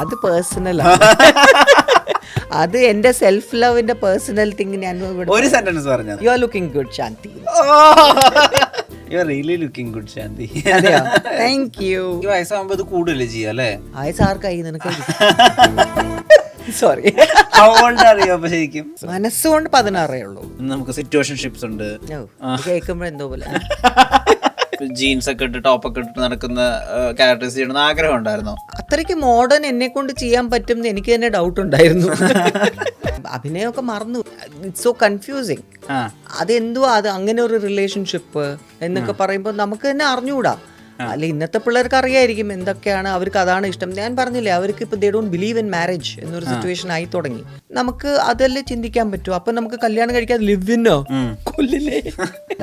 അത് പേഴ്സണലാണ്. അത് എന്റെ സെൽഫ് ലവിന്റെ പേഴ്സണൽ തിങ്. ഞാൻ ഒരു സെന്റൻസ് പറഞ്ഞത്, you are looking good Shanti. You are really looking good Shanti. Thank you. ഈ വയസ്സാകുമ്പോ ഇത് കൂടുതലല്ലേ ചെയ്യാ അല്ലേ? ആർക്കായി നിനക്ക്? സോറി, അറിയാം ശരിക്കും. മനസ്സുകൊണ്ട് 16 ഉള്ളൂ. നമുക്ക് സിറ്റുവേഷൻഷിപ്സ് ഉണ്ട്. കേൾക്കുമ്പോ എന്തോ പോലെ. ജീൻസ് ഒക്കെ ഇട്ട് ടോപ്പൊക്കെ ഇട്ട് നടക്കുന്ന ക്യാരക്ടേഴ്സ് ചെയ്യണമെന്ന് ആഗ്രഹം ഉണ്ടായിരുന്നോ? അത്രയ്ക്ക് മോഡേൺ എന്നെ കൊണ്ട് ചെയ്യാൻ പറ്റും എന്ന് എനിക്ക് തന്നെ ഡൗട്ട് ഉണ്ടായിരുന്നു. അഭിനയമൊക്കെ മറന്നു. It's so confusing. അതെന്തുവാ അത് അങ്ങനെ ഒരു റിലേഷൻഷിപ്പ് എന്നൊക്കെ പറയുമ്പോൾ നമുക്ക് തന്നെ അറിഞ്ഞുകൂടാ. അല്ല, ഇന്നത്തെ പിള്ളേർക്ക് അറിയായിരിക്കും എന്തൊക്കെയാണ് അവർക്ക്, അതാണ് ഇഷ്ടം. ഞാൻ പറഞ്ഞില്ലേ, അവർക്ക് ഇപ്പൊ they don't believe in marriage എന്നൊരു സിറ്റുവേഷൻ ആയി തുടങ്ങി. നമുക്ക് അതല്ലേ ചിന്തിക്കാൻ പറ്റൂ. അപ്പൊ നമുക്ക് കല്യാണം കഴിക്കാതെ ലിവ് ഇന്നോ കൊല്ലില്ലേ?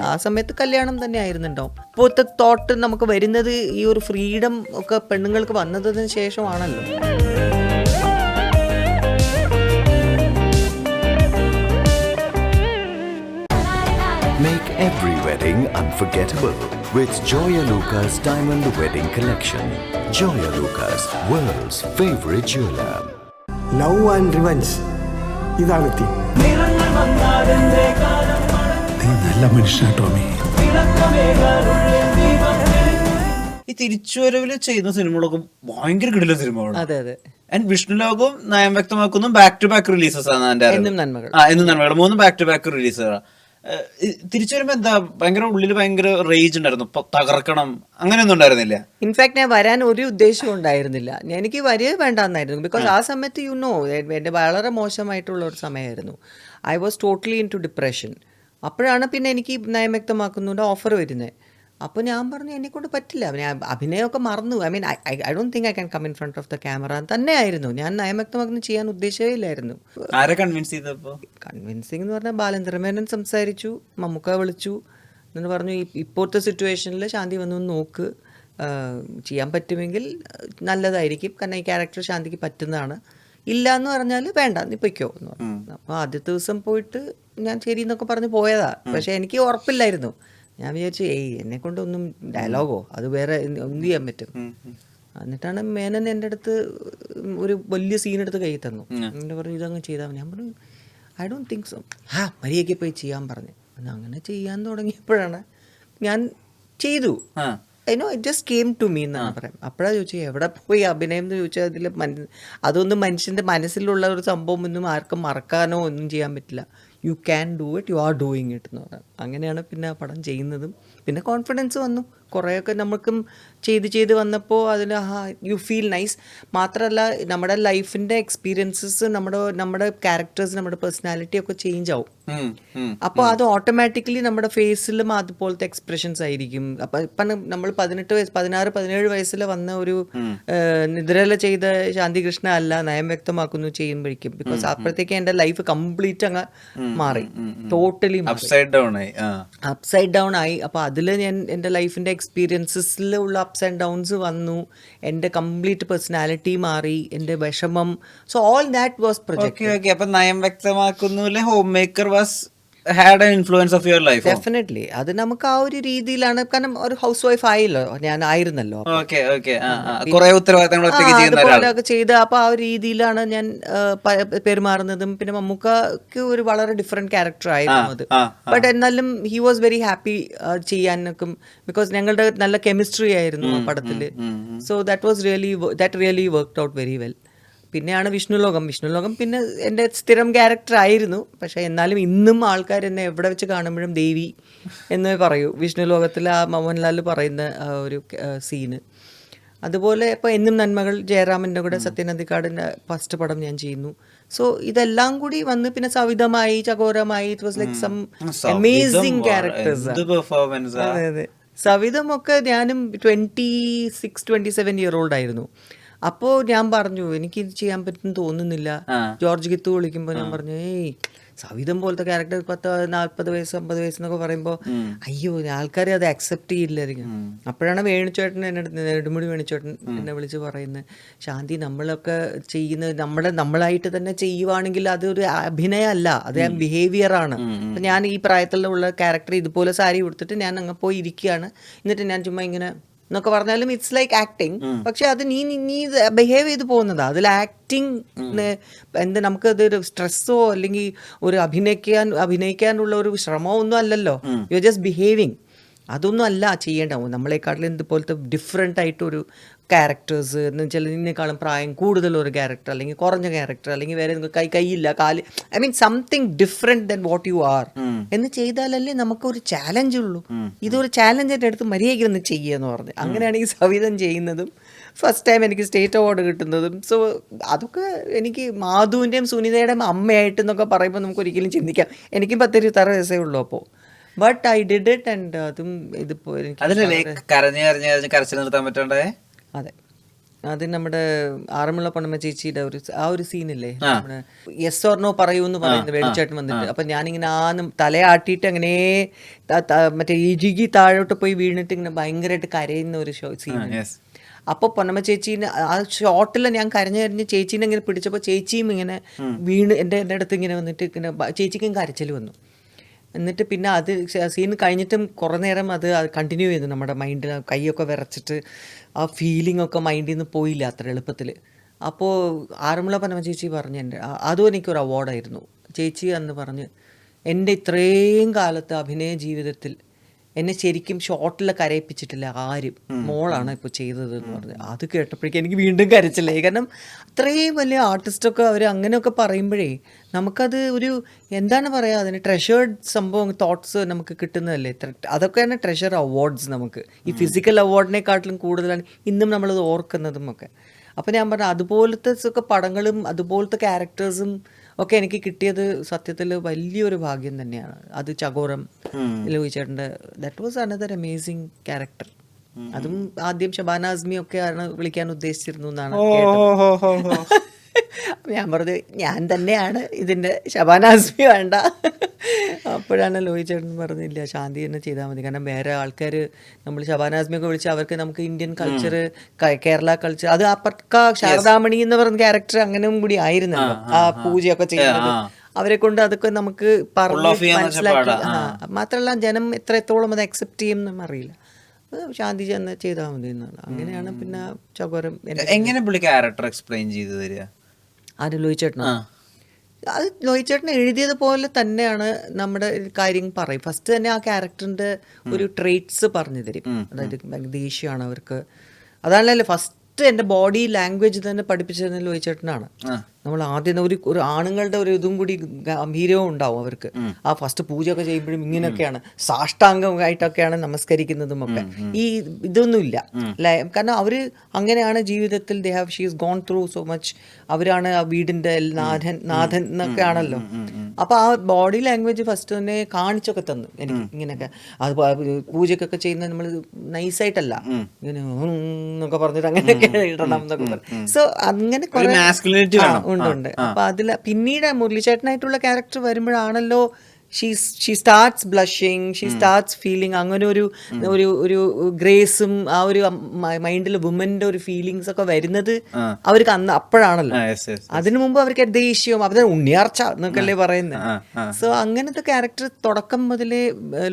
ആ സമയത്ത് കല്യാണം തന്നെ ആയിരുന്നുണ്ടാവും. ഇപ്പോഴത്തെ തോട്ട് നമുക്ക് വരുന്നത് ഈ ഒരു ഫ്രീഡം ഒക്കെ പെണ്ണുങ്ങൾക്ക് വന്നതിന് ശേഷമാണല്ലോ. Make every wedding unforgettable with Joya Lucas Diamond Wedding Collection. Joya Lucas, world's favorite jeweler. Love and revenge, ഇതാണ് തീം. നീ നല്ല മനുഷ്യനാ ടോമി. ഈ തിരിച്ചുവരവില് ചെയ്യുന്ന സിനിമകളൊക്കെ ഭയങ്കര കിടില സിനിമകളാണ്. അതെ അതെ. ആൻഡ് വിഷ്ണുലോകവും നയം വ്യക്തമാക്കുന്നു ബാക്ക് ടു ബാക്ക് റിലീസസ് ആണ്. എന്നും നന്മകൾ. എന്നും നന്മകൾ 3 ബാക്ക് ടു ബാക്ക് റിലീസുകളാണ്. തിരിച്ചു വരുമ്പോ എന്താ ഭയങ്കര ഉള്ളിൽ ഭയങ്കര റേജ് ഉണ്ടായിരുന്നു, തകർക്കണം അങ്ങനെയൊന്നും ഉണ്ടായിരുന്നില്ല? ഇൻഫാക്ട് ഞാൻ വരാൻ ഒരു ഉദ്ദേശവും ഉണ്ടായിരുന്നില്ല. എനിക്ക് വരിക വേണ്ടെന്നായിരുന്നു. ബിക്കോസ് ആ സമയത്ത് എൻ്റെ വളരെ മോശമായിട്ടുള്ള ഒരു സമയമായിരുന്നു. I was totally into depression. അപ്പോഴാണ് പിന്നെ എനിക്ക് നയം വ്യക്തമാക്കുന്നതിൻ്റെ ഓഫർ വരുന്നത്. അപ്പോൾ ഞാൻ പറഞ്ഞു എന്നെക്കൊണ്ട് പറ്റില്ല, ഞാൻ അഭിനയമൊക്കെ മറന്നു. I mean I don't think I can come in front of the camera തന്നെയായിരുന്നു. ഞാൻ നയം വ്യക്തമാക്കുന്നത് ചെയ്യാൻ ഉദ്ദേശമേ ഇല്ലായിരുന്നു. ആരെ കൺവിൻസ് ചെയ്തപ്പോ? കൺവിൻസിങ് എന്ന് പറഞ്ഞാൽ ബാലേന്ദ്രമേനൻ സംസാരിച്ചു, മമ്മൂക്ക വിളിച്ചു, എന്നിട്ട് പറഞ്ഞു ഇപ്പോഴത്തെ സിറ്റുവേഷനിൽ ശാന്തി വന്നു നോക്ക്, ചെയ്യാൻ പറ്റുമെങ്കിൽ നല്ലതായിരിക്കും, കാരണം ഈ ക്യാരക്ടർ ശാന്തിക്ക് പറ്റുന്നതാണ്. ഇല്ല എന്ന് പറഞ്ഞാൽ വേണ്ട, നീ പൊയ്ക്കോ എന്ന് പറഞ്ഞു. അപ്പോൾ ആദ്യത്തെ ദിവസം പോയിട്ട് ഞാൻ ശരി എന്നൊക്കെ പറഞ്ഞ് പോയതാ. പക്ഷെ എനിക്ക് ഉറപ്പില്ലായിരുന്നു. ഞാൻ വിചാരിച്ചു എന്നെ കൊണ്ടൊന്നും ഡയലോഗോ അത് വേറെ എന്ത് ചെയ്യാൻ പറ്റും. എന്നിട്ടാണ് മേനൻ എൻ്റെ അടുത്ത് ഒരു വലിയ സീൻ എടുത്ത് കൈ തന്നു. എന്നിട്ട് പറഞ്ഞു ഇതങ്ങ് ചെയ്താൽ. ഞാൻ പറഞ്ഞു ഐ ഡോണ്ട് തിങ്ക് സോ. മര്യാദയ്ക്ക് പോയി ചെയ്യാൻ പറഞ്ഞു. അങ്ങനെ ചെയ്യാൻ തുടങ്ങിയപ്പോഴാണ് ഞാൻ ചെയ്തു. It just came to me എന്നാണ് പറയാം. അപ്പോഴാണ് ചോദിച്ചു എവിടെ പോയി അഭിനയം എന്ന് ചോദിച്ചാൽ അതിൽ അതൊന്നും മനുഷ്യൻ്റെ മനസ്സിലുള്ള ഒരു സംഭവം ഒന്നും ആർക്കും മറക്കാനോ ഒന്നും ചെയ്യാൻ പറ്റില്ല. You can do it, you are doing it എന്ന് പറയാം. അങ്ങനെയാണ് പിന്നെ ആ പടം ചെയ്യുന്നതും. പിന്നെ കോൺഫിഡൻസ് വന്നു. കുറേയൊക്കെ നമുക്കും ചെയ്ത് വന്നപ്പോൾ അതിന് യു ഫീൽ നൈസ്. മാത്രമല്ല നമ്മുടെ ലൈഫിൻ്റെ എക്സ്പീരിയൻസസ് നമ്മുടെ ക്യാരക്ടേഴ്സ്, നമ്മുടെ പേഴ്സണാലിറ്റി ഒക്കെ ചേഞ്ച് ആവും. അപ്പോൾ അത് ഓട്ടോമാറ്റിക്കലി നമ്മുടെ ഫേസിലും അതുപോലത്തെ എക്സ്പ്രഷൻസ് ആയിരിക്കും. അപ്പം ഇപ്പം നമ്മൾ 16-17 വയസ്സിൽ വന്ന ഒരു നിദ്രല ചെയ്ത ശാന്തികൃഷ്ണ അല്ല നയം വ്യക്തമാക്കുന്നു ചെയ്യുമ്പോഴേക്കും. ബിക്കോസ് അപ്പോഴത്തേക്ക് എൻ്റെ ലൈഫ് കംപ്ലീറ്റ് അങ്ങ് മാറി, ടോട്ടലി അപ്സൈഡ് ഡൗൺ ആയി. അപ്പോൾ അതിൽ ഞാൻ എൻ്റെ ലൈഫിൻ്റെ എക്സ്പീരിയൻസസിലുള്ള അപ്സ് ആൻഡ് ഡൗൺസ് വന്നു. എൻ്റെ കംപ്ലീറ്റ് പേഴ്സണാലിറ്റി മാറി, എൻ്റെ വിഷമം. So all that was project. അപ്പൊ നയം വ്യക്തമാക്കുന്നു home maker was had an influence of your life. Definitely അത് നമുക്ക് ആ ഒരു രീതിയിലാണ്. കാരണം ഒരു ഹൗസ് വൈഫ് ആയല്ലോ, ഞാൻ ആയിരുന്നല്ലോ, അതുപോലെയൊക്കെ ചെയ്ത്. അപ്പൊ ആ ഒരു രീതിയിലാണ് ഞാൻ പെരുമാറുന്നതും. പിന്നെ മമ്മൂക്കക്ക് ഒരു വളരെ ഡിഫറെന്റ് ക്യാരക്ടർ ആയിരുന്നു അത്. ബട്ട് എന്നാലും ഹി വാസ് വെരി ഹാപ്പി ചെയ്യാനൊക്കെ, ബിക്കോസ് ഞങ്ങളുടെ നല്ല കെമിസ്ട്രി ആയിരുന്നു ആ പടത്തില്. So that really worked out very well. പിന്നെയാണ് വിഷ്ണുലോകം പിന്നെ എൻ്റെ സ്ഥിരം ക്യാരക്ടർ ആയിരുന്നു. പക്ഷേ എന്നാലും ഇന്നും ആൾക്കാർ എന്നെ എവിടെ വെച്ച് കാണുമ്പോഴും ദേവി എന്ന് പറയൂ. വിഷ്ണുലോകത്തിൽ ആ മോഹൻലാൽ പറയുന്ന ഒരു സീന്. അതുപോലെ ഇപ്പോൾ എന്നും നന്മകൾ ജയറാമിൻ്റെ കൂടെ സത്യനന്ദിക്കാടിൻ്റെ ഫസ്റ്റ് പടം ഞാൻ ചെയ്യുന്നു. സോ ഇതെല്ലാം കൂടി വന്ന് പിന്നെ സവിതമായി, ചകോരമായി, it was like some amazing characters. അതെ. സവിതമൊക്കെ ഞാനും 26-27 ഇയർ ഓൾഡ് ആയിരുന്നു. അപ്പോൾ ഞാൻ പറഞ്ഞു എനിക്ക് ഇത് ചെയ്യാൻ പറ്റും തോന്നുന്നില്ല. ജോർജ് ഗിത്തു വിളിക്കുമ്പോൾ ഞാൻ പറഞ്ഞു സവിതം പോലത്തെ ക്യാരക്ടർ 40 വയസ്സ് 50 വയസ്സെന്നൊക്കെ പറയുമ്പോൾ അയ്യോ ആൾക്കാർ അത് അക്സെപ്റ്റ് ചെയ്യില്ലായിരിക്കും. അപ്പോഴാണ് വേണുചേട്ടൻ നെടുമുടി വേണുചേട്ടൻ എന്നെ വിളിച്ച് പറയുന്നത്, ശാന്തി നമ്മളൊക്കെ ചെയ്യുന്നത് നമ്മളായിട്ട് തന്നെ ചെയ്യുവാണെങ്കിൽ അതൊരു അഭിനയമല്ല, അത് ബിഹേവിയർ ആണ്. അപ്പം ഞാൻ ഈ പ്രായത്തിലുള്ള ക്യാരക്ടർ ഇതുപോലെ സാരി കൊടുത്തിട്ട് ഞാൻ അങ്ങ് പോയി ഇരിക്കുകയാണ്. എന്നിട്ട് ഞാൻ ചുമ്മാ ഇങ്ങനെ എന്നൊക്കെ പറഞ്ഞാലും ഇറ്റ്സ് ലൈക്ക് ആക്ടിങ്. പക്ഷെ അത് നീ നീ ബിഹേവ് ചെയ്ത് പോകുന്നതാ. അതിൽ ആക്ടിങ് എന്താ, നമുക്കതൊരു സ്ട്രെസ്സോ അല്ലെങ്കിൽ ഒരു അഭിനയിക്കാനുള്ള ഒരു ശ്രമമോ ഒന്നും അല്ലല്ലോ. You are just behaving. അതൊന്നും അല്ല ചെയ്യേണ്ടാവും. നമ്മളെക്കാട്ടിലും ഇതുപോലത്തെ ഡിഫറെൻ്റ് ആയിട്ടൊരു ക്യാരക്ടേഴ്സ് എന്ന് വെച്ചാൽ ഇതിനേക്കാളും പ്രായം കൂടുതലൊരു ക്യാരക്ടർ അല്ലെങ്കിൽ കുറഞ്ഞ ക്യാരക്ടർ അല്ലെങ്കിൽ വേറെ കൈയില്ല കാല്, I mean something different than what you are എന്ന് ചെയ്താലല്ലേ നമുക്കൊരു ചാലഞ്ച് ഉള്ളൂ. ഇതൊരു ചാലഞ്ചിൻ്റെ അടുത്ത് മര്യാദയ്ക്ക് ഒന്ന് ചെയ്യുകയെന്ന് പറഞ്ഞു. അങ്ങനെയാണെങ്കിൽ സവിതം ചെയ്യുന്നതും ഫസ്റ്റ് ടൈം എനിക്ക് സ്റ്റേറ്റ് അവാർഡ് കിട്ടുന്നതും. സോ അതൊക്കെ എനിക്ക് മാധുവിൻ്റെയും സുനിതയുടെയും അമ്മയായിട്ടെന്നൊക്കെ പറയുമ്പോൾ നമുക്ക് ഒരിക്കലും ചിന്തിക്കാം. എനിക്കും 10-26 വയസ്സേ ഉള്ളൂ അപ്പോൾ. But I did it. And അതും ഇതിപ്പോ അതിലല്ലേ കരഞ്ഞ് കരച്ചിൽ നിർത്താൻ പറ്റണ്ടേ? അതെ, അത് നമ്മുടെ ആറന്മുള പൊന്നമ്മ ചേച്ചിയുടെ ഒരു സീനില്ലേ, നമ്മുടെ യെസ് ഓർ നോ പറയൂന്ന് പറയുന്നത് വേണുചേട്ടൻ വന്നിട്ട്. അപ്പൊ ഞാനിങ്ങനെ തലയാട്ടിയിട്ട് അങ്ങനെ മറ്റേ ഇഴുകി താഴോട്ട് പോയി വീണിട്ട് ഇങ്ങനെ ഭയങ്കരമായിട്ട് കരയുന്ന ഒരു സീൻ. അപ്പോൾ പൊന്നമ്മ ചേച്ചീനെ ആ ഷോട്ടിൽ ഞാൻ കരഞ്ഞ് ചേച്ചീനെ ഇങ്ങനെ പിടിച്ചപ്പോൾ ചേച്ചിയും ഇങ്ങനെ വീണ് എൻ്റെ അടുത്ത് ഇങ്ങനെ വന്നിട്ട് ഇങ്ങനെ ചേച്ചിക്കും കരച്ചിൽ വന്നു. എന്നിട്ട് പിന്നെ അത് സീൻ കഴിഞ്ഞിട്ടും കുറേ നേരം അത് കണ്ടിന്യൂ ചെയ്തു. നമ്മുടെ മൈൻഡിൽ കൈയൊക്കെ വിറച്ചിട്ട് ആ ഫീലിംഗ് ഒക്കെ മൈൻഡിൽ നിന്ന് പോയില്ല അത്ര എളുപ്പത്തിൽ. അപ്പോൾ ആറന്മുള പൊന്നമ്മ ചേച്ചി പറഞ്ഞു, എൻ്റെ അതും എനിക്കൊരു അവാർഡായിരുന്നു. ചേച്ചി അന്ന് പറഞ്ഞ്, എൻ്റെ ഇത്രയും കാലത്തെ അഭിനയ ജീവിതത്തിൽ എന്നെ ശരിക്കും ഷോട്ടിൽ കരയിപ്പിച്ചിട്ടില്ല ആരും, മോളാണ് ഇപ്പോൾ ചെയ്തത് എന്ന് പറഞ്ഞു. അത് കേട്ടപ്പോഴേക്കും എനിക്ക് വീണ്ടും കരച്ചില്ലേ. കാരണം അത്രയും വലിയ ആർട്ടിസ്റ്റൊക്കെ അവർ അങ്ങനെയൊക്കെ പറയുമ്പോഴേ നമുക്കത് ഒരു എന്താണ് പറയുക, അതിന് ട്രഷേർഡ് സംഭവം തോട്ട്സ് നമുക്ക് കിട്ടുന്നതല്ലേ. അതൊക്കെയാണ് ട്രഷർ അവാർഡ്സ്. നമുക്ക് ഈ ഫിസിക്കൽ അവാർഡിനെക്കാട്ടിലും കൂടുതലാണ് ഇന്നും നമ്മളത് ഓർക്കുന്നതും ഒക്കെ. അപ്പോൾ ഞാൻ പറഞ്ഞു, അതുപോലത്തെ ഒക്കെ പടങ്ങളും അതുപോലത്തെ ക്യാരക്ടേഴ്സും ഒക്കെ എനിക്ക് കിട്ടിയത് സത്യത്തിൽ വലിയൊരു ഭാഗ്യം തന്നെയാണ്. അത് ചകോരം ലൂയി ചേട്ടൻ്റെ that was another amazing character. അതും ആദ്യം ഷബാന ആസ്മി ഒക്കെ ആണ് വിളിക്കാൻ ഉദ്ദേശിച്ചിരുന്നു എന്നാണ് കേട്ടത്. ഞാൻ പറഞ്ഞു, ഞാൻ തന്നെയാണ് ഇതിൻ്റെ, ഷബാന ആസ്മി വേണ്ട. അപ്പോഴാണ് ലോയി ചേട്ടൻ പറഞ്ഞില്ല, ശാന്തി തന്നെ ചെയ്താൽ മതി. കാരണം വേറെ ആൾക്കാർ നമ്മൾ ഷബാന ആസ്മിയൊക്കെ വിളിച്ച് അവർക്ക് നമുക്ക് ഇന്ത്യൻ കൾച്ചർ, കേരള കൾച്ചർ, അത് ആ പക്ക ശാരദാമണി എന്ന് പറയുന്ന ക്യാരക്ടർ അങ്ങനെയും കൂടി ആയിരുന്നല്ലോ ആ പൂജയൊക്കെ ചെയ്യുന്നത്. അവരെ കൊണ്ട് അതൊക്കെ നമുക്ക് പറഞ്ഞ് മനസ്സിലാക്കി. മാത്രമല്ല ജനം എത്രത്തോളം അത് അക്സെപ്റ്റ് ചെയ്യും അറിയില്ല. ശാന്തി ചെന്ന് ചെയ്താൽ മതി എന്നുള്ള അങ്ങനെയാണ്. പിന്നെ ചകോരം എങ്ങനെ പുള്ളി ക്യാരക്ടർ എക്സ്പ്ലെയിൻ ചെയ്തു തരിക? ആര്, ലോയി ചേട്ടനോ? അത് ലോയി ചേട്ടൻ എഴുതിയതുപോലെ തന്നെയാണ് നമ്മുടെ കാര്യം പറയും. ഫസ്റ്റ് തന്നെ ആ ക്യാരക്ടറിൻ്റെ ഒരു ട്രേറ്റ്സ് പറഞ്ഞു തരും. അതായത് ദേഷ്യമാണ് അവർക്ക്. അതാണല്ലോ ഫസ്റ്റ് എൻ്റെ ബോഡി ലാംഗ്വേജ് തന്നെ പഠിപ്പിച്ചിരുന്ന ലോയി ചേട്ടനാണ്. നമ്മൾ ആദ്യം ഒരു ആണുങ്ങളുടെ ഒരു ഇതും കൂടി ഗംഭീരവും ഉണ്ടാവും അവർക്ക്. ആ ഫസ്റ്റ് പൂജയൊക്കെ ചെയ്യുമ്പോഴും ഇങ്ങനെയൊക്കെയാണ് സാഷ്ടാംഗമായിട്ടൊക്കെയാണ് നമസ്കരിക്കുന്നതും ഒക്കെ. ഈ ഇതൊന്നുമില്ല. കാരണം അവർ അങ്ങനെയാണ് ജീവിതത്തിൽ she's gone through so much. അവരാണ് ആ വീടിൻ്റെ നാഥൻ എന്നൊക്കെ ആണല്ലോ. അപ്പോൾ ആ ബോഡി ലാംഗ്വേജ് ഫസ്റ്റ് തന്നെ കാണിച്ചൊക്കെ തന്നു എനിക്ക്. ഇങ്ങനെയൊക്കെ അത് പൂജക്കൊക്കെ ചെയ്യുന്നത് നമ്മൾ നൈസായിട്ടല്ല ഇങ്ങനെ എന്നൊക്കെ പറഞ്ഞിട്ട് അങ്ങനെയൊക്കെ ഇടണം എന്നൊക്കെ പറഞ്ഞു. സോ അങ്ങനെ കുറെ ഉണ്ട്. അപ്പൊ അതില് പിന്നീട് മുരളിച്ചേട്ടനായിട്ടുള്ള ക്യാരക്ടർ വരുമ്പോഴാണല്ലോ she starts blushing, she starts feeling. അങ്ങനെ ഒരു ഗ്രേസും ആ ഒരു മൈൻഡിൽ വുമന്റെ ഒരു ഫീലിങ്സ് ഒക്കെ വരുന്നത് അവർക്ക് അപ്പോഴാണല്ലോ. അതിനു മുമ്പ് അവർക്ക് ദേഷ്യവും അവരുടെ ഉണ്ണിയാർച്ച എന്നൊക്കെയല്ലേ പറയുന്നത്. സോ അങ്ങനത്തെ ക്യാരക്ടർ തുടക്കം മുതലേ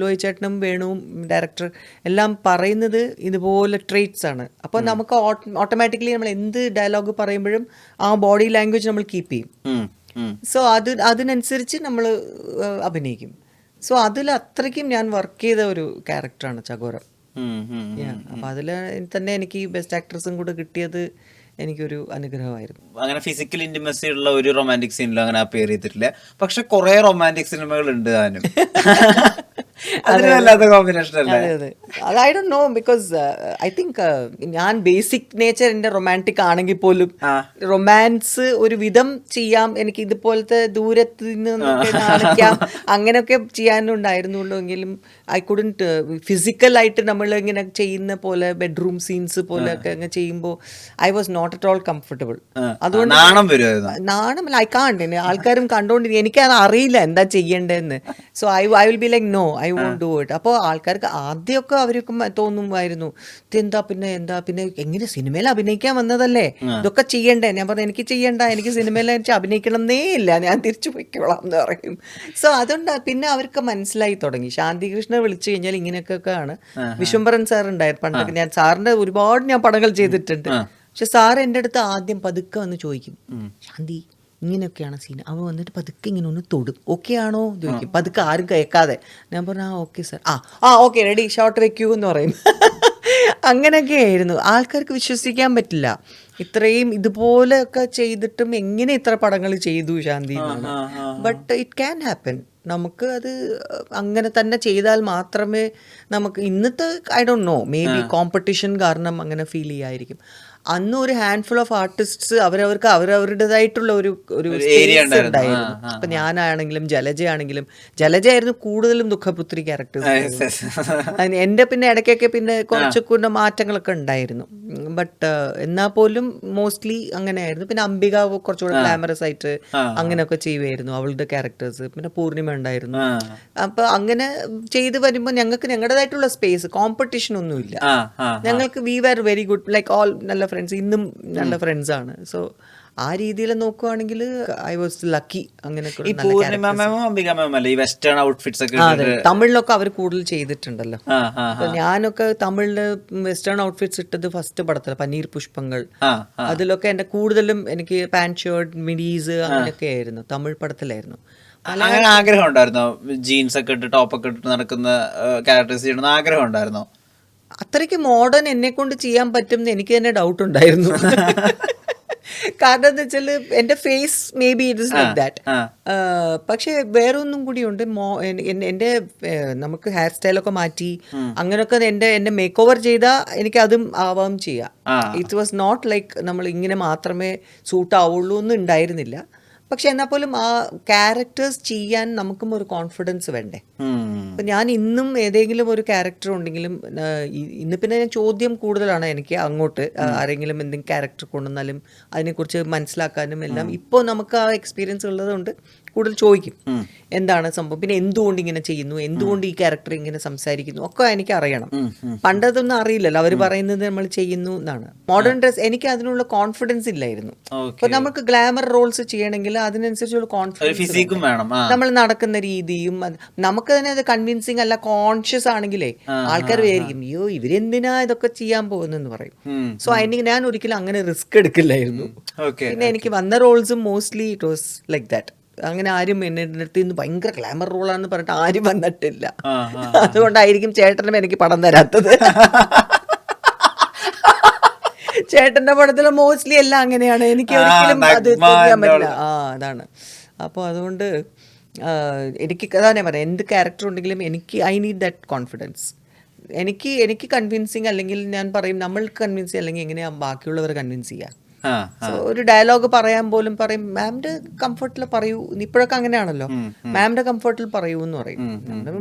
ലോയി ചേട്ടനും വേണുവും ഡയറക്ടർ എല്ലാം പറയുന്നത് ഇതുപോലെ ട്രേറ്റ്സ് ആണ്. അപ്പോൾ നമുക്ക് ഓട്ടോമാറ്റിക്കലി നമ്മൾ എന്ത് ഡയലോഗ് പറയുമ്പോഴും ആ ബോഡി ലാംഗ്വേജ് നമ്മൾ കീപ്പ് ചെയ്യും. സോ അതിനനുസരിച്ച് നമ്മൾ അഭിനയിക്കും. സോ അതിൽ അത്രയ്ക്കും ഞാൻ വർക്ക് ചെയ്ത ഒരു ക്യാരക്ടറാണ് ചകോരം. അപ്പം അതിൽ തന്നെ എനിക്ക് ബെസ്റ്റ് ആക്ട്രസും കൂടെ കിട്ടിയത് എനിക്കൊരു അനുഗ്രഹമായിരുന്നു. അങ്ങനെ ഫിസിക്കൽ ഇന്റിമസി ഉള്ള ഒരു റൊമാൻറ്റിക് സീനിലും അങ്ങനെ അപ്പിയർ ചെയ്തിട്ടില്ല. പക്ഷെ കുറെ റൊമാൻറ്റിക് സിനിമകൾ ഉണ്ട് താനും. I don't know because I think ഞാൻ ബേസിക് നേച്ചർ എൻ്റെ റൊമാൻറ്റിക് ആണെങ്കിൽ പോലും റൊമാൻസ് ഒരു വിധം ചെയ്യാം. എനിക്ക് ഇതുപോലത്തെ ദൂരത്ത് നിന്ന് കാണിക്കാം അങ്ങനെയൊക്കെ ചെയ്യാനുണ്ടായിരുന്നുള്ളൂ. എങ്കിലും ഐ കുഡൻറ്റ് ഫിസിക്കലായിട്ട് നമ്മൾ ഇങ്ങനെ ചെയ്യുന്ന പോലെ ബെഡ്റൂം സീൻസ് പോലെയൊക്കെ അങ്ങ് ചെയ്യുമ്പോൾ I was not at all comfortable. അതുകൊണ്ട് നാണമല്ല, ഐ കാണ്ട്. ആൾക്കാരും കണ്ടോണ്ടിരിക്കും, എനിക്കത് അറിയില്ല എന്താ ചെയ്യേണ്ടതെന്ന്. So I will be like no, I won't do it. അപ്പോൾ ആൾക്കാർക്ക് ആദ്യമൊക്കെ അവർക്ക് തോന്നുമായിരുന്നു ഇതെന്താ പിന്നെ എങ്ങനെ സിനിമയിൽ അഭിനയിക്കാൻ വന്നതല്ലേ, ഇതൊക്കെ ചെയ്യണ്ടേ. ഞാൻ പറഞ്ഞു എനിക്ക് ചെയ്യണ്ട, എനിക്ക് സിനിമയിൽ എനിക്ക് അഭിനയിക്കണമെന്നേ ഇല്ല, ഞാൻ തിരിച്ചു പോയിക്കോളാം എന്ന് പറയും. സോ അതുകൊണ്ട് പിന്നെ അവർക്ക് മനസ്സിലായി തുടങ്ങി. ശാന്തികൃഷ്ണനെ വിളിച്ചു കഴിഞ്ഞാൽ ഇങ്ങനെയൊക്കെയാണ്. വിശ്വംഭരൻ സാർ ഉണ്ടായിരുന്നു പണ്ടൊക്കെ, ഞാൻ സാറിന്റെ ഒരുപാട് ഞാൻ പടങ്ങൾ ചെയ്തിട്ടുണ്ട്. പക്ഷെ സാർ എൻ്റെ അടുത്ത് ആദ്യം പതുക്കെ വന്ന് ചോദിക്കും, ശാന്തി ഇങ്ങനെയൊക്കെയാണ് സീൻ. അവൾ വന്നിട്ട് പതുക്കെ ഇങ്ങനെ ഒന്ന് തൊടും, ഓക്കെ ആണോ ചോദിക്കും, പതുക്കെ ആരും കേൾക്കാതെ. ഞാൻ പറഞ്ഞു okay sir, okay ready, shot വെക്കൂ എന്ന് പറയും. അങ്ങനെയൊക്കെ ആയിരുന്നു. ആൾക്കാർക്ക് വിശ്വസിക്കാൻ പറ്റില്ല ഇത്രയും ഇതുപോലെയൊക്കെ ചെയ്തിട്ടും എങ്ങനെ ഇത്ര പടങ്ങൾ ചെയ്തു ശാന്തി എന്നാണ്. But it can happen. നമുക്ക് അത് അങ്ങനെ തന്നെ ചെയ്താൽ മാത്രമേ നമുക്ക് ഇന്നത്തെ I don't know, may be competition കാരണം അങ്ങനെ ഫീൽ ചെയ്യായിരിക്കും. അന്ന് ഒരു ഹാൻഡ്ഫുൾ ഓഫ് ആർട്ടിസ്റ്റ്സ് അവരവർക്ക് അവരവരുടേതായിട്ടുള്ള ഒരു സ്പേസ് ഉണ്ടായിരുന്നു. ഇപ്പൊ ഞാനാണെങ്കിലും ജലജയാണെങ്കിലും, ജലജയായിരുന്നു കൂടുതലും ദുഃഖപുത്രി ക്യാരക്ടേഴ്സ്. എന്റെ പിന്നെ ഇടയ്ക്കൊക്കെ പിന്നെ കുറച്ചൊക്കെ മാറ്റങ്ങളൊക്കെ ഉണ്ടായിരുന്നു. ബട്ട് എന്നാൽ പോലും മോസ്റ്റ്ലി അങ്ങനെയായിരുന്നു. പിന്നെ അംബിക കുറച്ചുകൂടെ ഗ്ലാമറസ് ആയിട്ട് അങ്ങനെയൊക്കെ ചെയ്യുമായിരുന്നു അവളുടെ ക്യാരക്ടേഴ്സ്. പിന്നെ പൂർണിമ ഉണ്ടായിരുന്നു. അപ്പൊ അങ്ങനെ ചെയ്ത് വരുമ്പോൾ ഞങ്ങൾക്ക് ഞങ്ങളുടേതായിട്ടുള്ള സ്പേസ്, കോമ്പറ്റീഷൻ ഒന്നുമില്ല. ഞങ്ങൾക്ക് we were very good, like all നല്ല ഫ്രണ്ട്സ്, ഇന്നും നല്ല ഫ്രണ്ട്സ് ആണ്. സോ ആ രീതിയിൽ നോക്കുവാണെങ്കിൽ ഐ വാസ് ലക്കി. അങ്ങനെയൊക്കെ തമിഴിലൊക്കെ അവർ കൂടുതൽ ചെയ്തിട്ടുണ്ടല്ലോ. ഞാനൊക്കെ തമിഴില് വെസ്റ്റേൺ ഔട്ട്ഫിറ്റ്സ് ഇട്ടത് ഫസ്റ്റ് പടത്തില് പനീർ പുഷ്പങ്ങൾ. അതിലൊക്കെ എന്റെ കൂടുതലും എനിക്ക് പാന്റ് ഷർട്ട് മിഡീസ് അങ്ങനെയൊക്കെ ആയിരുന്നു, തമിഴ് പടത്തിലായിരുന്നു. അങ്ങനെ ആഗ്രഹം ഉണ്ടായിരുന്നോ, ജീൻസ് ഒക്കെ ഇട്ട് ടോപ്പ് ഒക്കെ ഇട്ട് നടക്കുന്ന ക്യാരക്ടേഴ്സ് ചെയ്യണമെന്ന് ആഗ്രഹം ഉണ്ടായിരുന്നോ? അത്രയ്ക്ക് മോഡേൺ എന്നെ കൊണ്ട് ചെയ്യാൻ പറ്റും എന്ന് എനിക്ക് തന്നെ ഡൗട്ട് ഉണ്ടായിരുന്നു. കാരണം എന്താ വെച്ചാൽ എന്റെ face maybe it is like that. പക്ഷെ വേറെ ഒന്നും കൂടിയുണ്ട്. എന്റെ നമുക്ക് ഹെയർ സ്റ്റൈലൊക്കെ മാറ്റി അങ്ങനെയൊക്കെ എന്റെ മേക്ക് ഓവർ ചെയ്താൽ എനിക്ക് അതും ആവാം ചെയ്യാം. ഇറ്റ് വാസ് നോട്ട് ലൈക്ക് നമ്മൾ ഇങ്ങനെ മാത്രമേ സൂട്ട് ആവുള്ളൂ ഒന്നും ഉണ്ടായിരുന്നില്ല. പക്ഷെ എന്നാൽ പോലും ആ ക്യാരക്ടേഴ്സ് ചെയ്യാൻ നമുക്കും ഒരു കോൺഫിഡൻസ് വേണ്ടേ. അപ്പൊ ഞാൻ ഇന്നും ഏതെങ്കിലും ഒരു ക്യാരക്ടർ ഉണ്ടെങ്കിലും ഇന്ന് പിന്നെ ചോദ്യം കൂടുതലാണ് എനിക്ക് അങ്ങോട്ട്. ആരെങ്കിലും എന്തെങ്കിലും ക്യാരക്ടർ കൊണ്ടുവന്നാലും അതിനെക്കുറിച്ച് മനസ്സിലാക്കാനും എല്ലാം ഇപ്പോൾ നമുക്ക് ആ എക്സ്പീരിയൻസ് ഉള്ളതുകൊണ്ട് കൂടുതൽ ചോദിക്കും എന്താണ് സംഭവം, പിന്നെ എന്തുകൊണ്ട് ഇങ്ങനെ ചെയ്യുന്നു, എന്തുകൊണ്ട് ഈ ക്യാരക്ടർ ഇങ്ങനെ സംസാരിക്കുന്നു ഒക്കെ എനിക്ക് അറിയണം. പണ്ടതൊന്നും അറിയില്ലല്ലോ, അവർ പറയുന്നത് നമ്മൾ ചെയ്യുന്നു എന്നാണ്. മോഡേൺ ഡ്രസ് എനിക്ക് അതിനുള്ള കോൺഫിഡൻസ് ഇല്ലായിരുന്നു. അപ്പൊ നമുക്ക് ഗ്ലാമർ റോൾസ് ചെയ്യണമെങ്കിൽ അതിനനുസരിച്ചുള്ള കോൺഫിഡൻസ് വേണം. നമ്മൾ നടക്കുന്ന രീതിയും നമുക്ക് തന്നെ അത് കൺവിൻസിങ് അല്ല, കോൺഷ്യസ് ആണെങ്കിലേ ആൾക്കാർ വിചാരിക്കും അയ്യോ ഇവരെന്തിനാ ഇതൊക്കെ ചെയ്യാൻ പോകുന്നെന്ന് പറയും. സോ എനിക്ക് ഞാൻ ഒരിക്കലും അങ്ങനെ റിസ്ക് എടുക്കില്ലായിരുന്നു. പിന്നെ എനിക്ക് വന്ന റോൾസും mostly it was like that. അങ്ങനെ ആരും എന്നെ അടുത്ത് നിന്ന് ഭയങ്കര ഗ്ലാമർ റോളാന്ന് പറഞ്ഞിട്ട് ആരും വന്നിട്ടില്ല. അതുകൊണ്ടായിരിക്കും ചേട്ടനും എനിക്ക് പടം തരാത്തത്. ചേട്ടന്റെ പടത്തിൽ മോസ്റ്റ്ലി എല്ലാം അങ്ങനെയാണ്, എനിക്ക് ഒരിക്കലും അത് ചെയ്യാൻ പറ്റില്ല. അതാണ്. അപ്പോൾ അതുകൊണ്ട് എനിക്ക് അതാണ് പറയാം, എന്ത് ക്യാരക്ടർ ഉണ്ടെങ്കിലും എനിക്ക് ഐ നീഡ് ദാറ്റ് കോൺഫിഡൻസ്. എനിക്ക് കൺവിൻസിങ് അല്ലെങ്കിൽ ഞാൻ പറയും നമ്മൾക്ക് കൺവിൻസ് അല്ലെങ്കിൽ എങ്ങനെയാ ബാക്കിയുള്ളവരെ കൺവിൻസ് ചെയ്യാം. ഒരു ഡയലോഗ് പറയാൻ പോലും പറയും മാമിന്റെ കംഫർട്ടിൽ പറയൂ. ഇപ്പോഴൊക്കെ അങ്ങനെയാണല്ലോ, മാമിന്റെ കംഫർട്ടിൽ പറയൂ എന്ന് പറയും.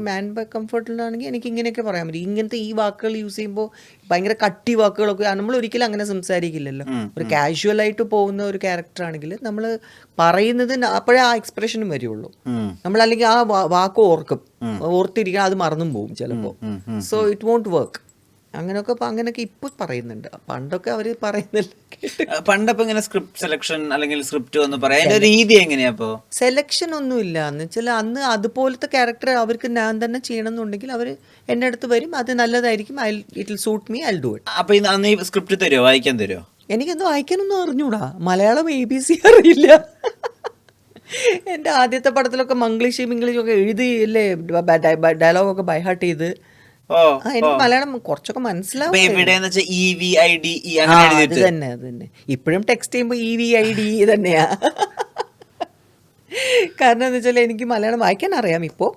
മാമിന്റെ കംഫർട്ടിലാണെങ്കിൽ എനിക്ക് ഇങ്ങനെയൊക്കെ പറയാൻ പറ്റും. ഇങ്ങനത്തെ ഈ വാക്കുകൾ യൂസ് ചെയ്യുമ്പോൾ ഭയങ്കര കട്ടി വാക്കുകളൊക്കെ നമ്മൾ ഒരിക്കലും അങ്ങനെ സംസാരിക്കില്ലല്ലോ. ഒരു കാഷ്വൽ ആയിട്ട് പോകുന്ന ഒരു ക്യാരക്ടർ ആണെങ്കിൽ നമ്മൾ പറയുന്നത് അപ്പോഴേ ആ എക്സ്പ്രഷനും വരുള്ളൂ. നമ്മൾ അല്ലെങ്കിൽ ആ വാക്ക് ഓർത്തിരിക്കണം, അത് മറന്നും പോകും ചിലപ്പോൾ. So it won't work. അങ്ങനെയൊക്കെ ഇപ്പൊ പറയുന്നുണ്ട്. പണ്ടൊക്കെ അവര് പറയുന്നില്ല. പണ്ടപ്പോ ഇങ്ങനെ സ്ക്രിപ്റ്റ് സെലക്ഷൻ അല്ലെങ്കിൽ സ്ക്രിപ്റ്റ് എന്ന് പറയാൻ രീതി എങ്ങനെയാ? സെലക്ഷൻ ഒന്നും ഇല്ല എന്ന് വെച്ചാൽ അന്ന് അതുപോലത്തെ ക്യാരക്ടർ അവർക്ക് ഞാൻ തന്നെ ചെയ്യണം എന്നുണ്ടെങ്കിൽ അവര് എന്റെ അടുത്ത് വരും, അത് നല്ലതായിരിക്കും, it will suit me, I will do it. അപ്പൊ അന്ന് ഈ സ്ക്രിപ്റ്റ് തരുമോ, വായിക്കാൻ തരുമോ? എനിക്കെന്തോ വായിക്കാനൊന്നും അറിഞ്ഞൂടാ, മലയാളം ABC അറിയില്ല. എന്റെ ആദ്യത്തെ പടത്തിലൊക്കെ മംഗ്ലീഷും ഒക്കെ എഴുതിയില്ലേ, ഡയലോഗൊക്കെ ബൈഹാർട്ട് ചെയ്ത്. എനിക്ക് മലയാളം കുറച്ചൊക്കെ മനസ്സിലാവും. അത് തന്നെ ഇപ്പോഴും ടെക്സ്റ്റ് ചെയ്യുമ്പോ EVID തന്നെയാ. കാരണം എന്താ വെച്ചാൽ എനിക്ക് മലയാളം വായിക്കാൻ അറിയാം ഇപ്പോ,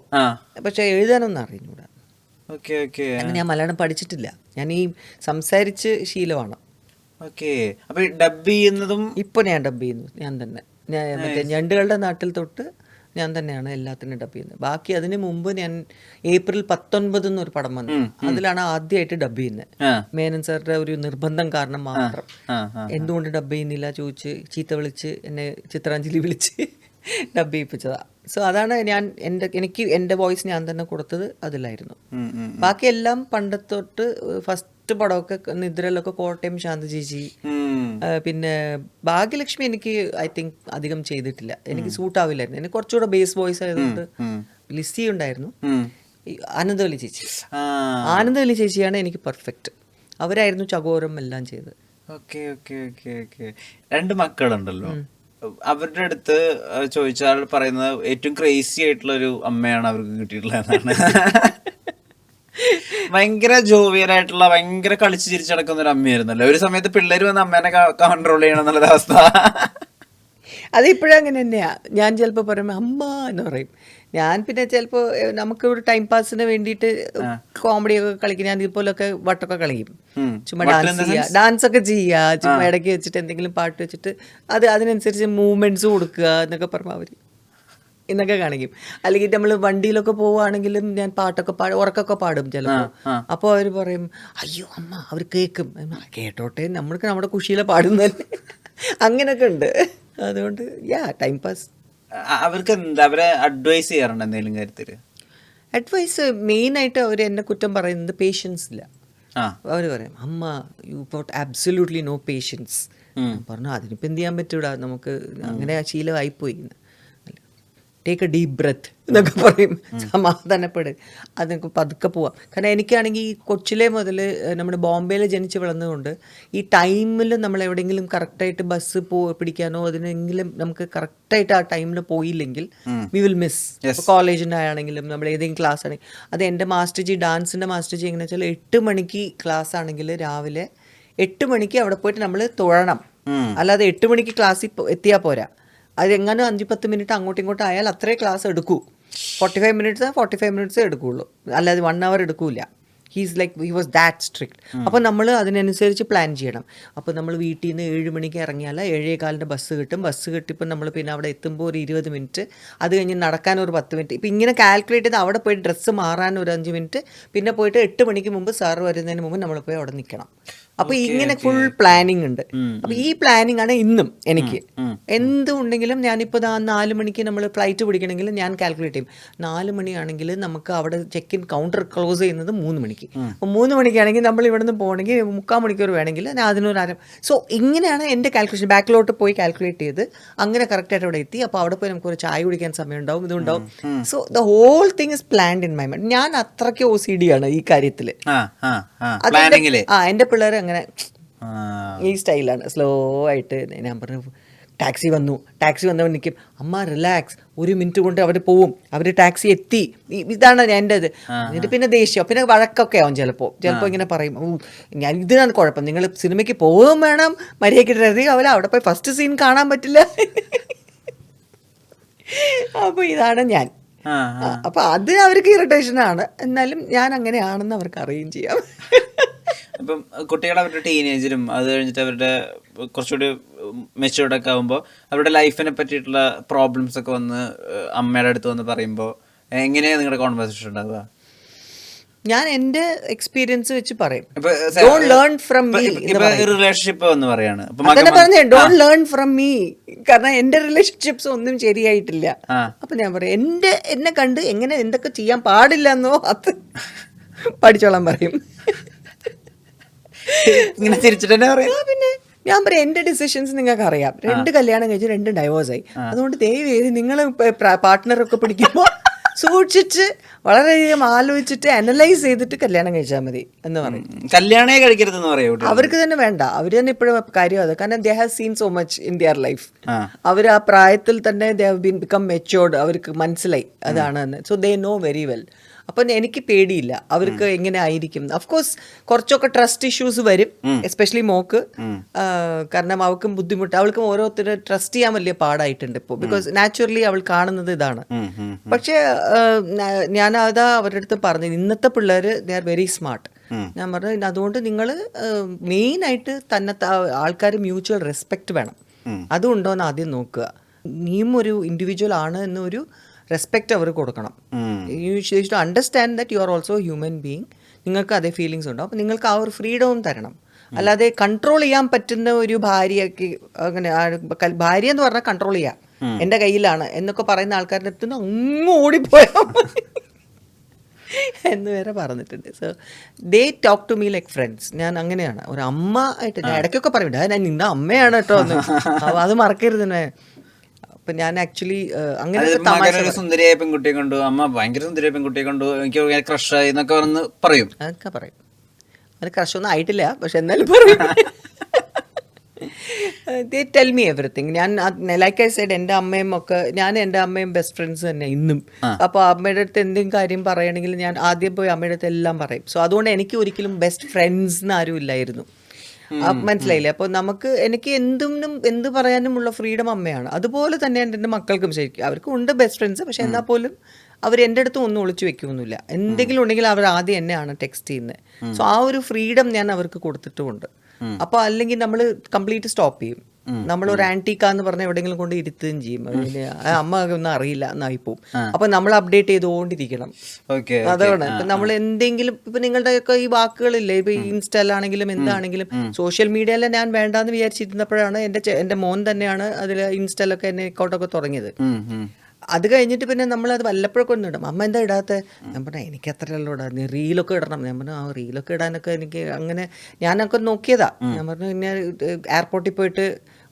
പക്ഷെ എഴുതാനൊന്നും അറിഞ്ഞൂടാ. അങ്ങനെ ഞാൻ മലയാളം പഠിച്ചിട്ടില്ല, ഞാൻ ഈ സംസാരിച്ച് ശീലമാണ്. ഇപ്പൊ ഞാൻ ഡബ് ചെയ്യുന്നു ഞാൻ തന്നെ. മറ്റേ ഞണ്ടുകളുടെ നാട്ടിൽ തൊട്ട് ഞാൻ തന്നെയാണ് എല്ലാത്തിനും ഡബ് ചെയ്യുന്നത്. ബാക്കി അതിന് മുമ്പ് ഞാൻ April 19 എന്നൊരു പടം വന്നു, അതിലാണ് ആദ്യമായിട്ട് ഡബ് ചെയ്യുന്നത്. മേനൻ സാറിന്റെ ഒരു നിർബന്ധം കാരണം മാത്രം. എന്തുകൊണ്ട് ഡബ് ചെയ്യുന്നില്ല ചോദിച്ച് ചീത്ത വിളിച്ച് എന്നെ ചിത്രാഞ്ജലി വിളിച്ച് ഡബ് ചെയ്യിപ്പിച്ചതാ. സോ അതാണ് എനിക്ക് എൻ്റെ വോയിസ് ഞാൻ തന്നെ കൊടുത്തത് അതിലായിരുന്നു. ബാക്കിയെല്ലാം പണ്ടത്തോട്ട് ഫസ്റ്റ് പടമൊക്കെ നിദ്രയിലൊക്കെ കോട്ടയം ശാന്ത ചേച്ചി, പിന്നെ ഭാഗ്യലക്ഷ്മി എനിക്ക് ഐ തിങ്ക് അധികം ചെയ്തിട്ടില്ല, എനിക്ക് സൂട്ടാവില്ലായിരുന്നു. എനിക്ക് കുറച്ചുകൂടെ ബേസ് വോയിസ് ആയതുകൊണ്ട് ലിസി ഉണ്ടായിരുന്നു. ആനന്ദവല്ലി ചേച്ചിയാണ് എനിക്ക് പെർഫെക്റ്റ്. അവരായിരുന്നു ചകോരം എല്ലാം ചെയ്തത്. Okay okay okay okay. 2 മക്കളുണ്ടല്ലോ, അവരുടെ അടുത്ത് ചോദിച്ചാൽ പറയുന്നത് ഏറ്റവും ക്രേസി ആയിട്ടുള്ള ഒരു അമ്മയാണ് അവർക്ക് കിട്ടിയിട്ടുള്ളതെന്നാണ്. ഭയങ്കര ജോവിയലായിട്ടുള്ള, ഭയങ്കര കളിച്ച് ചിരിച്ചടക്കുന്ന ഒരു അമ്മയായിരുന്നല്ലോ. ഒരു സമയത്ത് പിള്ളേർ വന്ന് അമ്മേനെ കൺട്രോൾ ചെയ്യണം എന്നുള്ളൊരു അവസ്ഥ. അതിപ്പോഴും അങ്ങനെ തന്നെയാ. ഞാൻ ചിലപ്പോൾ പറയുമ്പോൾ അമ്മ എന്ന് പറയും. ഞാൻ പിന്നെ ചിലപ്പോൾ നമുക്ക് ഒരു ടൈം പാസിന് വേണ്ടിയിട്ട് കോമഡിയൊക്കെ കളിക്കും. ഞാൻ ഇതുപോലൊക്കെ വട്ടൊക്കെ കളിക്കും, ചുമ്മാ ഡാൻസ് ഒക്കെ ചെയ്യുക, ചുമ്മാ ഇടയ്ക്ക് വെച്ചിട്ട് എന്തെങ്കിലും പാട്ട് വെച്ചിട്ട് അതിനനുസരിച്ച് മൂവ്മെന്റ്സ് കൊടുക്കുക എന്നൊക്കെ പറഞ്ഞാൽ അവർ എന്നൊക്കെ കാണിക്കും. അല്ലെങ്കിൽ നമ്മൾ വണ്ടിയിലൊക്കെ പോവുകയാണെങ്കിലും ഞാൻ പാട്ടൊക്കെ ഉറക്കൊക്കെ പാടും ചിലപ്പോൾ. അപ്പോൾ അവർ പറയും അയ്യോ അമ്മ, അവർ കേൾക്കും. കേട്ടോട്ടെ, നമ്മൾക്ക് നമ്മുടെ കുഷിയിലെ പാടുന്നതല്ലേ. അങ്ങനെയൊക്കെ ഉണ്ട്. അതുകൊണ്ട് ടൈം പാസ്. അവർക്ക് എന്താ, അവരെ അഡ്വൈസ് ചെയ്യാറുണ്ട് എന്തെങ്കിലും കാര്യത്തിൽ? അഡ്വൈസ് മെയിനായിട്ട് അവർ എന്നെ കുറ്റം പറയുന്നത് പേഷ്യൻസ് ഇല്ല. അവർ പറയും അമ്മ you got absolutely no patience. പറഞ്ഞു അതിനിപ്പോൾ എന്ത് ചെയ്യാൻ പറ്റൂടാ, നമുക്ക് അങ്ങനെ ശീലമായിപ്പോയി. ടേക്ക് എ ഡീപ് ബ്രെത്ത് എന്നൊക്കെ പറയും, സമാധാനപ്പെടും, അതൊക്കെ പതുക്കെ പോവാം. കാരണം എനിക്കാണെങ്കിൽ ഈ കൊച്ചിലെ മുതൽ നമ്മുടെ ബോംബെയിൽ ജനിച്ച് വളർന്നതുകൊണ്ട് ഈ ടൈമിൽ നമ്മൾ എവിടെയെങ്കിലും കറക്റ്റായിട്ട് ബസ് പിടിക്കാനോ അതിനെങ്കിലും നമുക്ക് കറക്റ്റായിട്ട് ആ ടൈമിൽ പോയില്ലെങ്കിൽ വി വിൽ മിസ്. ഇപ്പോൾ കോളേജിനാണെങ്കിലും നമ്മൾ ഏതെങ്കിലും ക്ലാസ് ആണെങ്കിൽ, അത് എൻ്റെ ഡാൻസിൻ്റെ മാസ്റ്റർ ജി എങ്ങനെ വെച്ചാൽ 8 മണിക്ക് ക്ലാസ് ആണെങ്കിൽ രാവിലെ 8 മണിക്ക് അവിടെ പോയിട്ട് നമ്മൾ തൊഴണം. അല്ലാതെ 8 മണിക്ക് ക്ലാസ്സിൽ എത്തിയാൽ പോരാ. അതെങ്ങനെ 5-10 മിനിറ്റ് അങ്ങോട്ടും ഇങ്ങോട്ടും ആയാൽ അത്രേ ക്ലാസ് എടുക്കൂ. 45 മിനിറ്റ്സ് എടുക്കുകയുള്ളൂ, അല്ലാതെ 1 hour എടുക്കൂല. He was that strict. അപ്പോൾ നമ്മൾ അതിനനുസരിച്ച് പ്ലാൻ ചെയ്യണം. അപ്പോൾ നമ്മൾ വീട്ടിൽ നിന്ന് 7 മണിക്ക് ഇറങ്ങിയാൽ 7:15 ബസ് കിട്ടും. ബസ് കിട്ടിയപ്പോൾ നമ്മൾ പിന്നെ അവിടെ എത്തുമ്പോൾ ഒരു 20 മിനിറ്റ്, അത് കഴിഞ്ഞ് നടക്കാൻ ഒരു 10 മിനിറ്റ്. ഇപ്പം ഇങ്ങനെ കാൽക്കുലേറ്റ് ചെയ്ത് അവിടെ പോയി ഡ്രസ്സ് മാറാൻ ഒരു 5 മിനിറ്റ്, പിന്നെ പോയിട്ട് 8 മണിക്ക് മുമ്പ് സാർ വരുന്നതിന് മുമ്പ് നമ്മൾ പോയി അവിടെ നിൽക്കണം. അപ്പോൾ ഇങ്ങനെ ഫുൾ പ്ലാനിങ് ഉണ്ട്. അപ്പോൾ ഈ പ്ലാനിങ് ആണ് ഇന്നും എനിക്ക്. എന്തുണ്ടെങ്കിലും ഞാനിപ്പോൾ 4 മണിക്ക് നമ്മൾ ഫ്ലൈറ്റ് പിടിക്കണമെങ്കിൽ ഞാൻ കാൽക്കുലേറ്റ് ചെയ്യും. 4 മണിയാണെങ്കിൽ നമുക്ക് അവിടെ ചെക്ക് ഇൻ കൗണ്ടർ ക്ലോസ് ചെയ്യുന്നത് 3 മണിക്ക്. അപ്പോൾ 3 മണിക്കാണെങ്കിൽ നമ്മൾ ഇവിടെ നിന്ന് പോകണമെങ്കിൽ 3/4 മണിക്കൂർ വേണമെങ്കിൽ ഞാൻ അതിനൊരു അര. സോ ഇങ്ങനെയാണ് എൻ്റെ കാൽക്കുലേഷൻ. ബാക്കിലോട്ട് പോയി കാൽക്കുലേറ്റ് ചെയ്ത് അങ്ങനെ കറക്റ്റായിട്ട് അവിടെ എത്തി. അപ്പോൾ അവിടെ പോയി നമുക്ക് ഒരു ചായ കുടിക്കാൻ സമയം ഉണ്ടാവും, ഇതുണ്ടാവും. So the whole thing is planned in my mind. ഞാൻ അത്രയ്ക്ക് OCD ആണ് ഈ കാര്യത്തിൽ. എൻ്റെ പിള്ളേർ അങ്ങനെ ഈ സ്റ്റൈലാണ്. സ്ലോ ആയിട്ട് ഞാൻ പറഞ്ഞു ടാക്സി വന്നവൻ നിൽക്കും, അമ്മ റിലാക്സ്, 1 മിനിറ്റ് കൊണ്ട് അവർ പോവും, അവർ ടാക്സി എത്തി. ഇതാണ് എൻ്റെ ഇത്. എന്നിട്ട് പിന്നെ ദേഷ്യം, പിന്നെ വഴക്കൊക്കെ ആവും. ചിലപ്പോൾ ഇങ്ങനെ പറയും, ഞാൻ ഇതിനാണ് കുഴപ്പം, നിങ്ങൾ സിനിമയ്ക്ക് പോവുകയും വേണം, മര്യാദയ്ക്ക് ഡ്രൈവ് ആവില്ല, അവിടെ പോയി ഫസ്റ്റ് സീൻ കാണാൻ പറ്റില്ല. അപ്പോൾ ഇതാണ് ഞാൻ. അപ്പോൾ അത് അവർക്ക് ഇറിറ്റേഷനാണ്. എന്നാലും ഞാൻ അങ്ങനെയാണെന്ന് അവർക്ക് അറിയുകയും ചെയ്യാം. ഇപ്പം കുട്ടികൾ അവരുടെ ടീനേജിലും അത് കഴിഞ്ഞിട്ട് അവരുടെ കുറച്ചുകൂടി മെച്യൂർഡൊക്കെ ആകുമ്പോൾ അവരുടെ ലൈഫിനെ പറ്റിയിട്ടുള്ള പ്രോബ്ലംസ് ഒക്കെ വന്ന് അമ്മയുടെ അടുത്ത് വന്ന് പറയുമ്പോൾ എങ്ങനെയാണ് നിങ്ങളുടെ കോൺവെർസേഷൻ ഉണ്ടാവുക? ഞാൻ എൻ്റെ എക്സ്പീരിയൻസ് വെച്ച് പറയും. റിലേഷൻഷിപ്പ് എന്ന് പറയാണ്, ഡോണ്ട് ലേൺ ഫ്രം മീ. കാരണം എൻ്റെ റിലേഷൻഷിപ്സ് ഒന്നും ശരിയായിട്ടില്ല. അപ്പൊ ഞാൻ പറയും എന്നെ കണ്ട് എങ്ങനെ എന്തൊക്കെ ചെയ്യാൻ പാടില്ല എന്നോ അത് പഠിച്ചോളാൻ പറയും. ഇങ്ങനെ തിരിച്ചിട്ട് തന്നെ പറയാം. പിന്നെ ഞാൻ പറയാം എൻ്റെ ഡിസിഷൻസ് നിങ്ങൾക്ക് അറിയാം. 2 കല്യാണം കഴിച്ച് 2 ഡൈവോഴ്സായി. അതുകൊണ്ട് ദയവേത് നിങ്ങൾ പാർട്ട്ണറൊക്കെ പിടിക്കുമ്പോൾ സൂക്ഷിച്ച് വളരെയധികം ആലോചിച്ചിട്ട് അനലൈസ് ചെയ്തിട്ട് കല്യാണം കഴിച്ചാൽ മതി എന്ന് പറയും. കല്യാണേ കഴിക്കരുതെന്ന് പറയും. അവർക്ക് തന്നെ വേണ്ട, അവർ തന്നെ ഇപ്പോഴും കാര്യം അത്. കാരണം they have seen so much in their life. അവർ ആ പ്രായത്തിൽ തന്നെ they have been become matured. അവർക്ക് മനസ്സിലായി അതാണെന്ന്. So they know very well. അപ്പം എനിക്ക് പേടിയില്ല അവർക്ക് എങ്ങനെ ആയിരിക്കും. അഫ്കോഴ്സ് കുറച്ചൊക്കെ ട്രസ്റ്റ് ഇഷ്യൂസ് വരും, എസ്പെഷ്യലി മോക്ക്. കാരണം അവൾക്കും ബുദ്ധിമുട്ട്, അവൾക്കും ഓരോരുത്തരെ ട്രസ്റ്റ് ചെയ്യാൻ വലിയ പാടായിട്ടുണ്ട് ഇപ്പോൾ. ബിക്കോസ് നാച്ചുറലി അവൾ കാണുന്നത് ഇതാണ്. പക്ഷേ ഞാൻ അതാ അവരുടെ അടുത്ത് പറഞ്ഞു, ഇന്നത്തെ പിള്ളേർ ദേ ആർ വെരി സ്മാർട്ട്. ഞാൻ പറഞ്ഞു അതുകൊണ്ട് നിങ്ങൾ മെയിനായിട്ട് തന്നെ ആൾക്കാർ മ്യൂച്വൽ റെസ്പെക്റ്റ് വേണം. അതുണ്ടോയെന്ന് ആദ്യം നോക്കുക. നീയും ഒരു ഇൻഡിവിജ്വൽ ആണ് എന്നൊരു റെസ്പെക്റ്റ് അവർ കൊടുക്കണം. You should understand that you are also human being. നിങ്ങൾക്ക് അതേ ഫീലിങ്സ് ഉണ്ടാവും. അപ്പോൾ നിങ്ങൾക്ക് ആ ഒരു ഫ്രീഡവും തരണം. അല്ലാതെ കൺട്രോൾ ചെയ്യാൻ പറ്റുന്ന ഒരു ഭാര്യയ്ക്ക് അങ്ങനെ, ഭാര്യ എന്ന് പറഞ്ഞാൽ കൺട്രോൾ ചെയ്യാം, എൻ്റെ കയ്യിലാണ് എന്നൊക്കെ പറയുന്ന ആൾക്കാരുടെ അടുത്ത് നിന്ന് അങ്ങ് ഓടിപ്പോയാൽ മതി എന്ന് വരെ പറഞ്ഞിട്ടുണ്ട്. So they talk to me like friends. ഞാൻ അങ്ങനെയാണ് ഒരു അമ്മ ആയിട്ട്. ഞാൻ ഇടയ്ക്കൊക്കെ പറയും ഞാൻ നിന്റെ അമ്മയാണ് കേട്ടോ എന്ന്. അത് മറക്കരുത്. അപ്പം ഞാൻ ആക്ച്വലി അങ്ങനെ സുന്ദരിയായ പെൺകുട്ടിയെ കണ്ടു, അമ്മ ഭയങ്കര സുന്ദരിയായ പെൺകുട്ടിയെ കണ്ടു, എനിക്ക് ക്രഷായി എന്നൊക്കെ പറഞ്ഞ് പറയും. അതൊക്കെ പറയും. അത് ക്രഷൊന്നും ആയിട്ടില്ല, പക്ഷെ എന്നാലും പറയും. ദേ ടെൽ മീ എവറിത്തിങ്. ഞാൻ ലൈക്ക് ഐ സെഡ് എൻ്റെ അമ്മയും ഒക്കെ, ഞാൻ എൻ്റെ അമ്മയും ബെസ്റ്റ് ഫ്രണ്ട്സ് തന്നെ ഇന്നും. അപ്പോൾ അമ്മയുടെ അടുത്ത് എന്തെങ്കിലും കാര്യം പറയണമെങ്കിൽ ഞാൻ ആദ്യം പോയി അമ്മയുടെ അടുത്ത് എല്ലാം പറയും. സോ അതുകൊണ്ട് എനിക്ക് ഒരിക്കലും ബെസ്റ്റ് ഫ്രണ്ട്സ് എന്ന് ആരും ഇല്ലായിരുന്നു. മനസ്സിലായില്ലേ? അപ്പോൾ എനിക്ക് എന്ത് പറയാനുമുള്ള ഫ്രീഡം അമ്മയാണ്. അതുപോലെ തന്നെയാണ് എൻ്റെ മക്കൾക്കും. ശരിക്കും അവർക്കും ഉണ്ട് ബെസ്റ്റ് ഫ്രണ്ട്സ്, പക്ഷെ എന്നാൽ പോലും അവർ എൻ്റെ അടുത്ത് ഒന്നും ഒളിച്ചു വെക്കുമൊന്നുമില്ല. എന്തെങ്കിലും ഉണ്ടെങ്കിൽ അവർ ആദ്യം എന്നെയാണ് ടെക്സ്റ്റ് ചെയ്യുന്നത്. സോ ആ ഒരു ഫ്രീഡം ഞാൻ അവർക്ക് കൊടുത്തിട്ടുമുണ്ട്. അപ്പോൾ അല്ലെങ്കിൽ നമ്മൾ കംപ്ലീറ്റ് സ്റ്റോപ്പ് ചെയ്യും. നമ്മളൊരു ആൻറ്റീക്കാന്ന് പറഞ്ഞാൽ എവിടെയെങ്കിലും കൊണ്ട് ഇരുത്തുകയും ചെയ്യും. അമ്മ ഒന്നും അറിയില്ല എന്നായിപ്പോവും. അപ്പൊ നമ്മൾ അപ്ഡേറ്റ് ചെയ്തുകൊണ്ടിരിക്കണം. അതാണ് ഇപ്പൊ നമ്മൾ എന്തെങ്കിലും ഇപ്പൊ നിങ്ങളുടെയൊക്കെ ഈ വാക്കുകളില്ലേ, ഇപ്പൊ ഇൻസ്റ്റയിലാണെങ്കിലും എന്താണെങ്കിലും സോഷ്യൽ മീഡിയയിലെ ഞാൻ വേണ്ടാന്ന് വിചാരിച്ചിരുന്നപ്പോഴാണ് എൻ്റെ മോൻ തന്നെയാണ് അതിൽ ഇൻസ്റ്റയിലൊക്കെ എന്നെ അക്കൗണ്ടൊക്കെ തുടങ്ങിയത്. അത് കഴിഞ്ഞിട്ട് പിന്നെ നമ്മളത് വല്ലപ്പോഴൊക്കെ ഒന്ന് ഇടും. അമ്മ എന്താ ഇടാത്ത? ഞാൻ പറഞ്ഞാൽ എനിക്ക് അത്രയല്ലോ ഇടാം, നീ റീലൊക്കെ ഇടണം. ഞാൻ പറഞ്ഞു ആ റീലൊക്കെ ഇടാനൊക്കെ എനിക്ക് അങ്ങനെ ഞാനൊക്കെ നോക്കിയതാ. ഞാൻ പറഞ്ഞു പിന്നെ എയർപോർട്ടിൽ പോയിട്ട്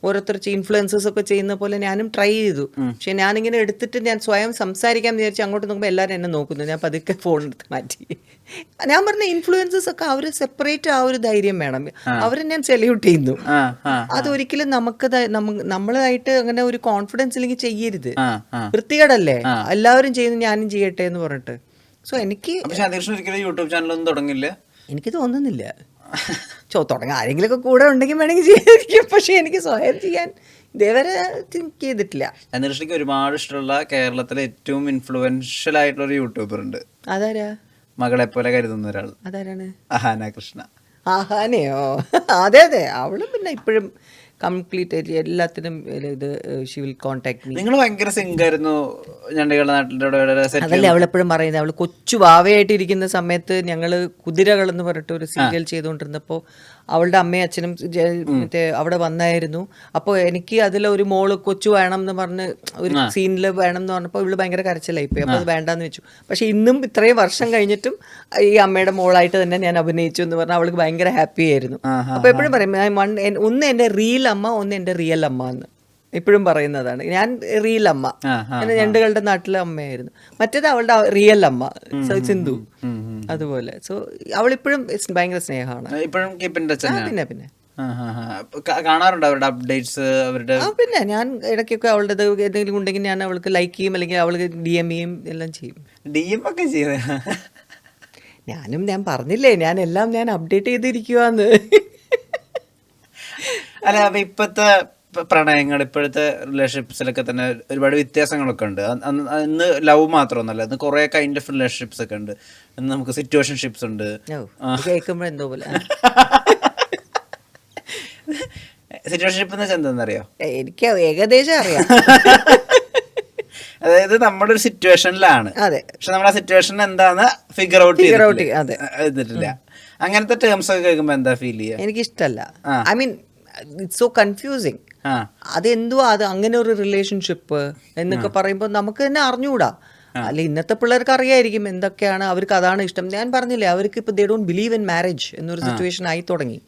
ഓരോരുത്തർ ഇൻഫ്ലുവൻസേഴ്സ് ഒക്കെ ചെയ്യുന്ന പോലെ ഞാനും ട്രൈ ചെയ്തു. പക്ഷെ ഞാനിങ്ങനെ എടുത്തിട്ട് ഞാൻ സ്വയം സംസാരിക്കാൻ വിചാരിച്ച് അങ്ങോട്ട് നോക്കുമ്പോൾ എല്ലാവരും എന്നെ നോക്കുന്നു. ഞാൻ പതുക്കെ ഫോൺ എടുത്ത് മാറ്റി. ഞാൻ പറഞ്ഞ ഇൻഫ്ലുവൻസേഴ്സ് ഒക്കെ അവർ സെപ്പറേറ്റ് ആ ഒരു ധൈര്യം വേണം. അവരെ ഞാൻ സെല്യൂട്ട് ചെയ്യുന്നു. അതൊരിക്കലും നമ്മളായിട്ട് അങ്ങനെ ഒരു കോൺഫിഡൻസ് ഇല്ലെങ്കിൽ ചെയ്യരുത്. വൃത്തികേടല്ലേ? എല്ലാവരും ചെയ്യുന്നു ഞാനും ചെയ്യട്ടെ എന്ന് പറഞ്ഞിട്ട്. സോ എനിക്ക് യൂട്യൂബ് ചാനലൊന്നും തുടങ്ങില്ല. എനിക്ക് തോന്നുന്നില്ല. തുടങ്ങാൻ ആരെങ്കിലുമൊക്കെ കൂടെ ഉണ്ടെങ്കിൽ വേണമെങ്കിൽ ചെയ്യാതിരിക്കും. പക്ഷെ എനിക്ക് സ്വയം ചെയ്യാൻ ഇതേവരെ തിങ്ക് ചെയ്തിട്ടില്ല. അന്വേഷണിക്ക് ഒരുപാട് ഇഷ്ടമുള്ള കേരളത്തിലെ ഏറ്റവും ഇൻഫ്ലുവൻഷ്യൽ ആയിട്ടുള്ള ഒരു യൂട്യൂബർ ഉണ്ട്. അതാരാ? മകളെ പോലെ കരുതുന്ന ഒരാൾ. അതാരാണ്? അഹാന കൃഷ്ണ. അഹാനയോ? അതെ അതെ. അവളും പിന്നെ ഇപ്പോഴും കംപ്ലീറ്റ് എല്ലാത്തിനും ഇത് ഷി വിൽ കോൺടാക്ട് മീ. നിങ്ങൾ ഭയങ്കര സിംഗായിരുന്നു ഞണ്ണികളുടെ നാട്ടിൽ. അതല്ലേ അവളെപ്പോഴും പറയുന്നത്. അവൾ കൊച്ചു വാവയായിട്ട് ഇരിക്കുന്ന സമയത്ത് ഞങ്ങൾ കുതിരകൾ എന്ന് പറഞ്ഞിട്ട് ഒരു സീരിയൽ ചെയ്തുകൊണ്ടിരുന്നപ്പോൾ അവളുടെ അമ്മയും അച്ഛനും മറ്റേ അവിടെ വന്നായിരുന്നു. അപ്പോൾ എനിക്ക് അതിലൊരു മോള് കൊച്ചു വേണം എന്ന് പറഞ്ഞ് ഒരു സീനിൽ വേണം എന്ന് പറഞ്ഞപ്പോൾ ഇവള് ഭയങ്കര കരച്ചിലായിപ്പോയി. അപ്പോൾ അത് വേണ്ടാന്ന് വെച്ചു. പക്ഷെ ഇന്നും ഇത്രയും വർഷം കഴിഞ്ഞിട്ടും ഈ അമ്മയുടെ മോളായിട്ട് തന്നെ ഞാൻ അഭിനയിച്ചു എന്ന് പറഞ്ഞാൽ അവൾക്ക് ഭയങ്കര ഹാപ്പി ആയിരുന്നു. അപ്പോൾ എപ്പോഴും പറയും ഒന്ന് എൻ്റെ റിയൽ അമ്മ, ഒന്ന് എൻ്റെ റിയൽ അമ്മ എന്ന് ഇപ്പോഴും പറയുന്നതാണ്. ഞാൻ റിയൽ അമ്മ, എന്നെ ഞണ്ടുകളുടെ നാട്ടിലെ അമ്മയായിരുന്നു. മറ്റേത് അവളുടെ റിയൽ അമ്മ സിന്ധു. അതുപോലെ. സോ അവളിപ്പോഴും ഭയങ്കര സ്നേഹമാണ്. പിന്നെ പിന്നെ കാണാറുണ്ട് അവരുടെ അപ്ഡേറ്റ്സ് അവരുടെ. പിന്നെ ഞാൻ ഇടയ്ക്കൊക്കെ അവളുടെ എന്തെങ്കിലും ഉണ്ടെങ്കിൽ ഞാൻ അവൾക്ക് ലൈക്ക് ചെയ്യും, അല്ലെങ്കിൽ അവൾക്ക് DM ചെയ്യും, എല്ലാം ചെയ്യും. DM ഒക്കെ ചെയ്ത ഞാൻ പറഞ്ഞില്ലേ ഞാൻ അപ്ഡേറ്റ് ചെയ്തിരിക്കുവാന്ന്. അല്ല അപ്പൊ ഇപ്പത്തെ പ്രണയങ്ങൾ, ഇപ്പോഴത്തെ റിലേഷൻഷിപ്സിലൊക്കെ തന്നെ ഒരുപാട് വ്യത്യാസങ്ങളൊക്കെ ഉണ്ട്. ഇന്ന് ലവ് മാത്രമൊന്നുമല്ല, ഇന്ന് കുറെ കൈൻഡ് ഓഫ് റിലേഷൻഷിപ്സ് ഒക്കെ ഉണ്ട്. ഇന്ന് നമുക്ക് സിറ്റുവേഷൻഷിപ്സ് ഉണ്ട്. കേൾക്കുമ്പോഴെന്തോ പോലെ. സിറ്റുവേഷൻഷിപ്പ് എന്ന് വെച്ചാൽ എന്താണെന്നറിയോ? എനിക്ക് ഏകദേശം അറിയാം. അതായത് നമ്മളൊരു സിറ്റുവേഷനിലാണ്, പക്ഷെ നമ്മൾ ആ സിറ്റുവേഷൻ എന്താന്ന് ഫിഗർ ഔട്ട് ചെയ്തിട്ടില്ല. അങ്ങനത്തെ ടേംസ് ഒക്കെ കേൾക്കുമ്പോ എന്താ ഫീൽ ചെയ്യാ? എനിക്കിഷ്ടല്ല. I mean it's so confusing. അതെന്തുവാ അത് അങ്ങനെ ഒരു റിലേഷൻഷിപ്പ് എന്നൊക്കെ പറയുമ്പോൾ നമുക്ക് തന്നെ അറിഞ്ഞുകൂടാ. അല്ല ഇന്നത്തെ പിള്ളേർക്ക് അറിയായിരിക്കും എന്തൊക്കെയാണ് അവർക്ക്, അതാണ് ഇഷ്ടം. ഞാൻ പറഞ്ഞില്ലേ അവർക്ക് ഇപ്പൊ they don't believe in marriage എന്നൊരു സിറ്റുവേഷൻ ആയി തുടങ്ങി.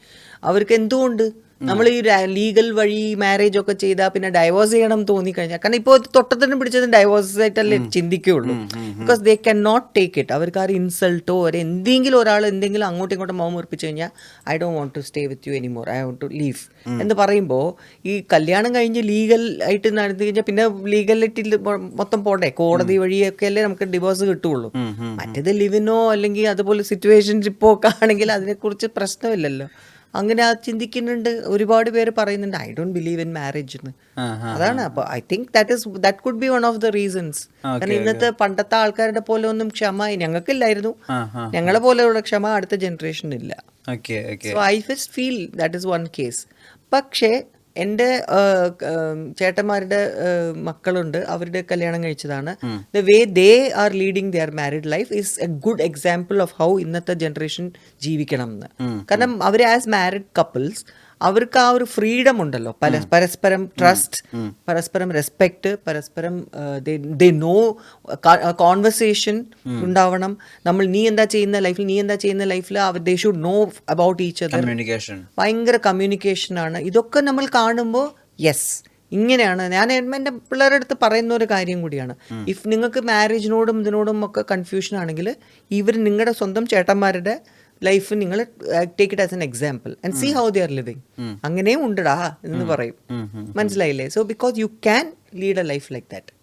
അവർക്ക് എന്തുകൊണ്ട് നമ്മൾ ഈ ലീഗൽ വഴി മാരേജ് ഒക്കെ ചെയ്താൽ പിന്നെ ഡൈവോഴ്സ് ചെയ്യണം തോന്നിക്കഴിഞ്ഞാൽ, കാരണം ഇപ്പോൾ തൊട്ടത്തിന് പിടിച്ചത് ഡൈവോഴ്സ് ആയിട്ടല്ലേ ചിന്തിക്കുകയുള്ളൂ. Because they can not take it. അവർക്ക് ആ ഒരു ഇൻസൾട്ടോ എന്തെങ്കിലും ഒരാൾ എന്തെങ്കിലും അങ്ങോട്ടും ഇങ്ങോട്ടും മുഖം ഉറപ്പിച്ചു കഴിഞ്ഞാൽ I don't want to stay with you anymore, I want to leave എന്ന് പറയുമ്പോൾ ഈ കല്യാണം കഴിഞ്ഞ് ലീഗൽ ആയിട്ട് നടത്തി കഴിഞ്ഞാൽ പിന്നെ ലീഗലിറ്റിൽ മൊത്തം പോണ്ടേ, കോടതി വഴിയൊക്കെ അല്ലേ നമുക്ക് ഡിവോഴ്സ് കിട്ടുള്ളൂ. മറ്റേത് ലിവിനോ അല്ലെങ്കിൽ അതുപോലെ സിറ്റുവേഷൻഷിപ്പോ ഒക്കെ ആണെങ്കിൽ അതിനെക്കുറിച്ച് പ്രശ്നമില്ലല്ലോ. അങ്ങനെ ചിന്തിക്കുന്നുണ്ട് ഒരുപാട് പേര് പറയുന്നുണ്ട് I don't believe in marriage എന്ന്. അതാണ്. അപ്പോൾ I think that could be one of the reasons. കാരണം ഇന്നത്തെ പണ്ടത്തെ ആൾക്കാരുടെ പോലെ ഒന്നും ക്ഷമ ഞങ്ങൾക്കില്ലായിരുന്നു. ഞങ്ങളെ പോലെയുള്ള ക്ഷമ അടുത്ത ജനറേഷനില്ല. So I just feel that is one case. പക്ഷേ എൻ്റെ ചേട്ടന്മാരുടെ മക്കളുണ്ട്, അവരുടെ കല്യാണം കഴിച്ചതാണ്. The way they are leading their married life is a good example of how ഇന്നത്തെ ജനറേഷൻ ജീവിക്കണം എന്ന്. കാരണം അവർ ആസ് മാരിഡ് കപ്പിൾസ് അവർക്ക് ആ ഒരു ഫ്രീഡം ഉണ്ടല്ലോ, പരസ്പരം ട്രസ്റ്റ്, പരസ്പരം റെസ്പെക്ട്, പരസ്പരം ദേ നോ, കോൺവെർസേഷൻ ഉണ്ടാവണം. നീ എന്താ ചെയ്യുന്ന ലൈഫിൽ they should know about each other. Communication, ഭയങ്കര കമ്മ്യൂണിക്കേഷനാണ്. ഇതൊക്കെ നമ്മൾ കാണുമ്പോൾ യെസ് ഇങ്ങനെയാണ്. ഞാൻ എൻ്റെ പിള്ളേരുടെ അടുത്ത് പറയുന്ന ഒരു കാര്യം കൂടിയാണ്, ഇഫ് നിങ്ങൾക്ക് മാരേജിനോടും ഇതിനോടും ഒക്കെ കൺഫ്യൂഷൻ ആണെങ്കിൽ നിങ്ങളുടെ സ്വന്തം ചേട്ടന്മാരുടെ ലൈഫ് നിങ്ങൾ take it as an example and see how they are living. അങ്ങനെയും ഉണ്ടടാ എന്ന് പറയും. മനസ്സിലായില്ലേ? So because you can lead a life like that.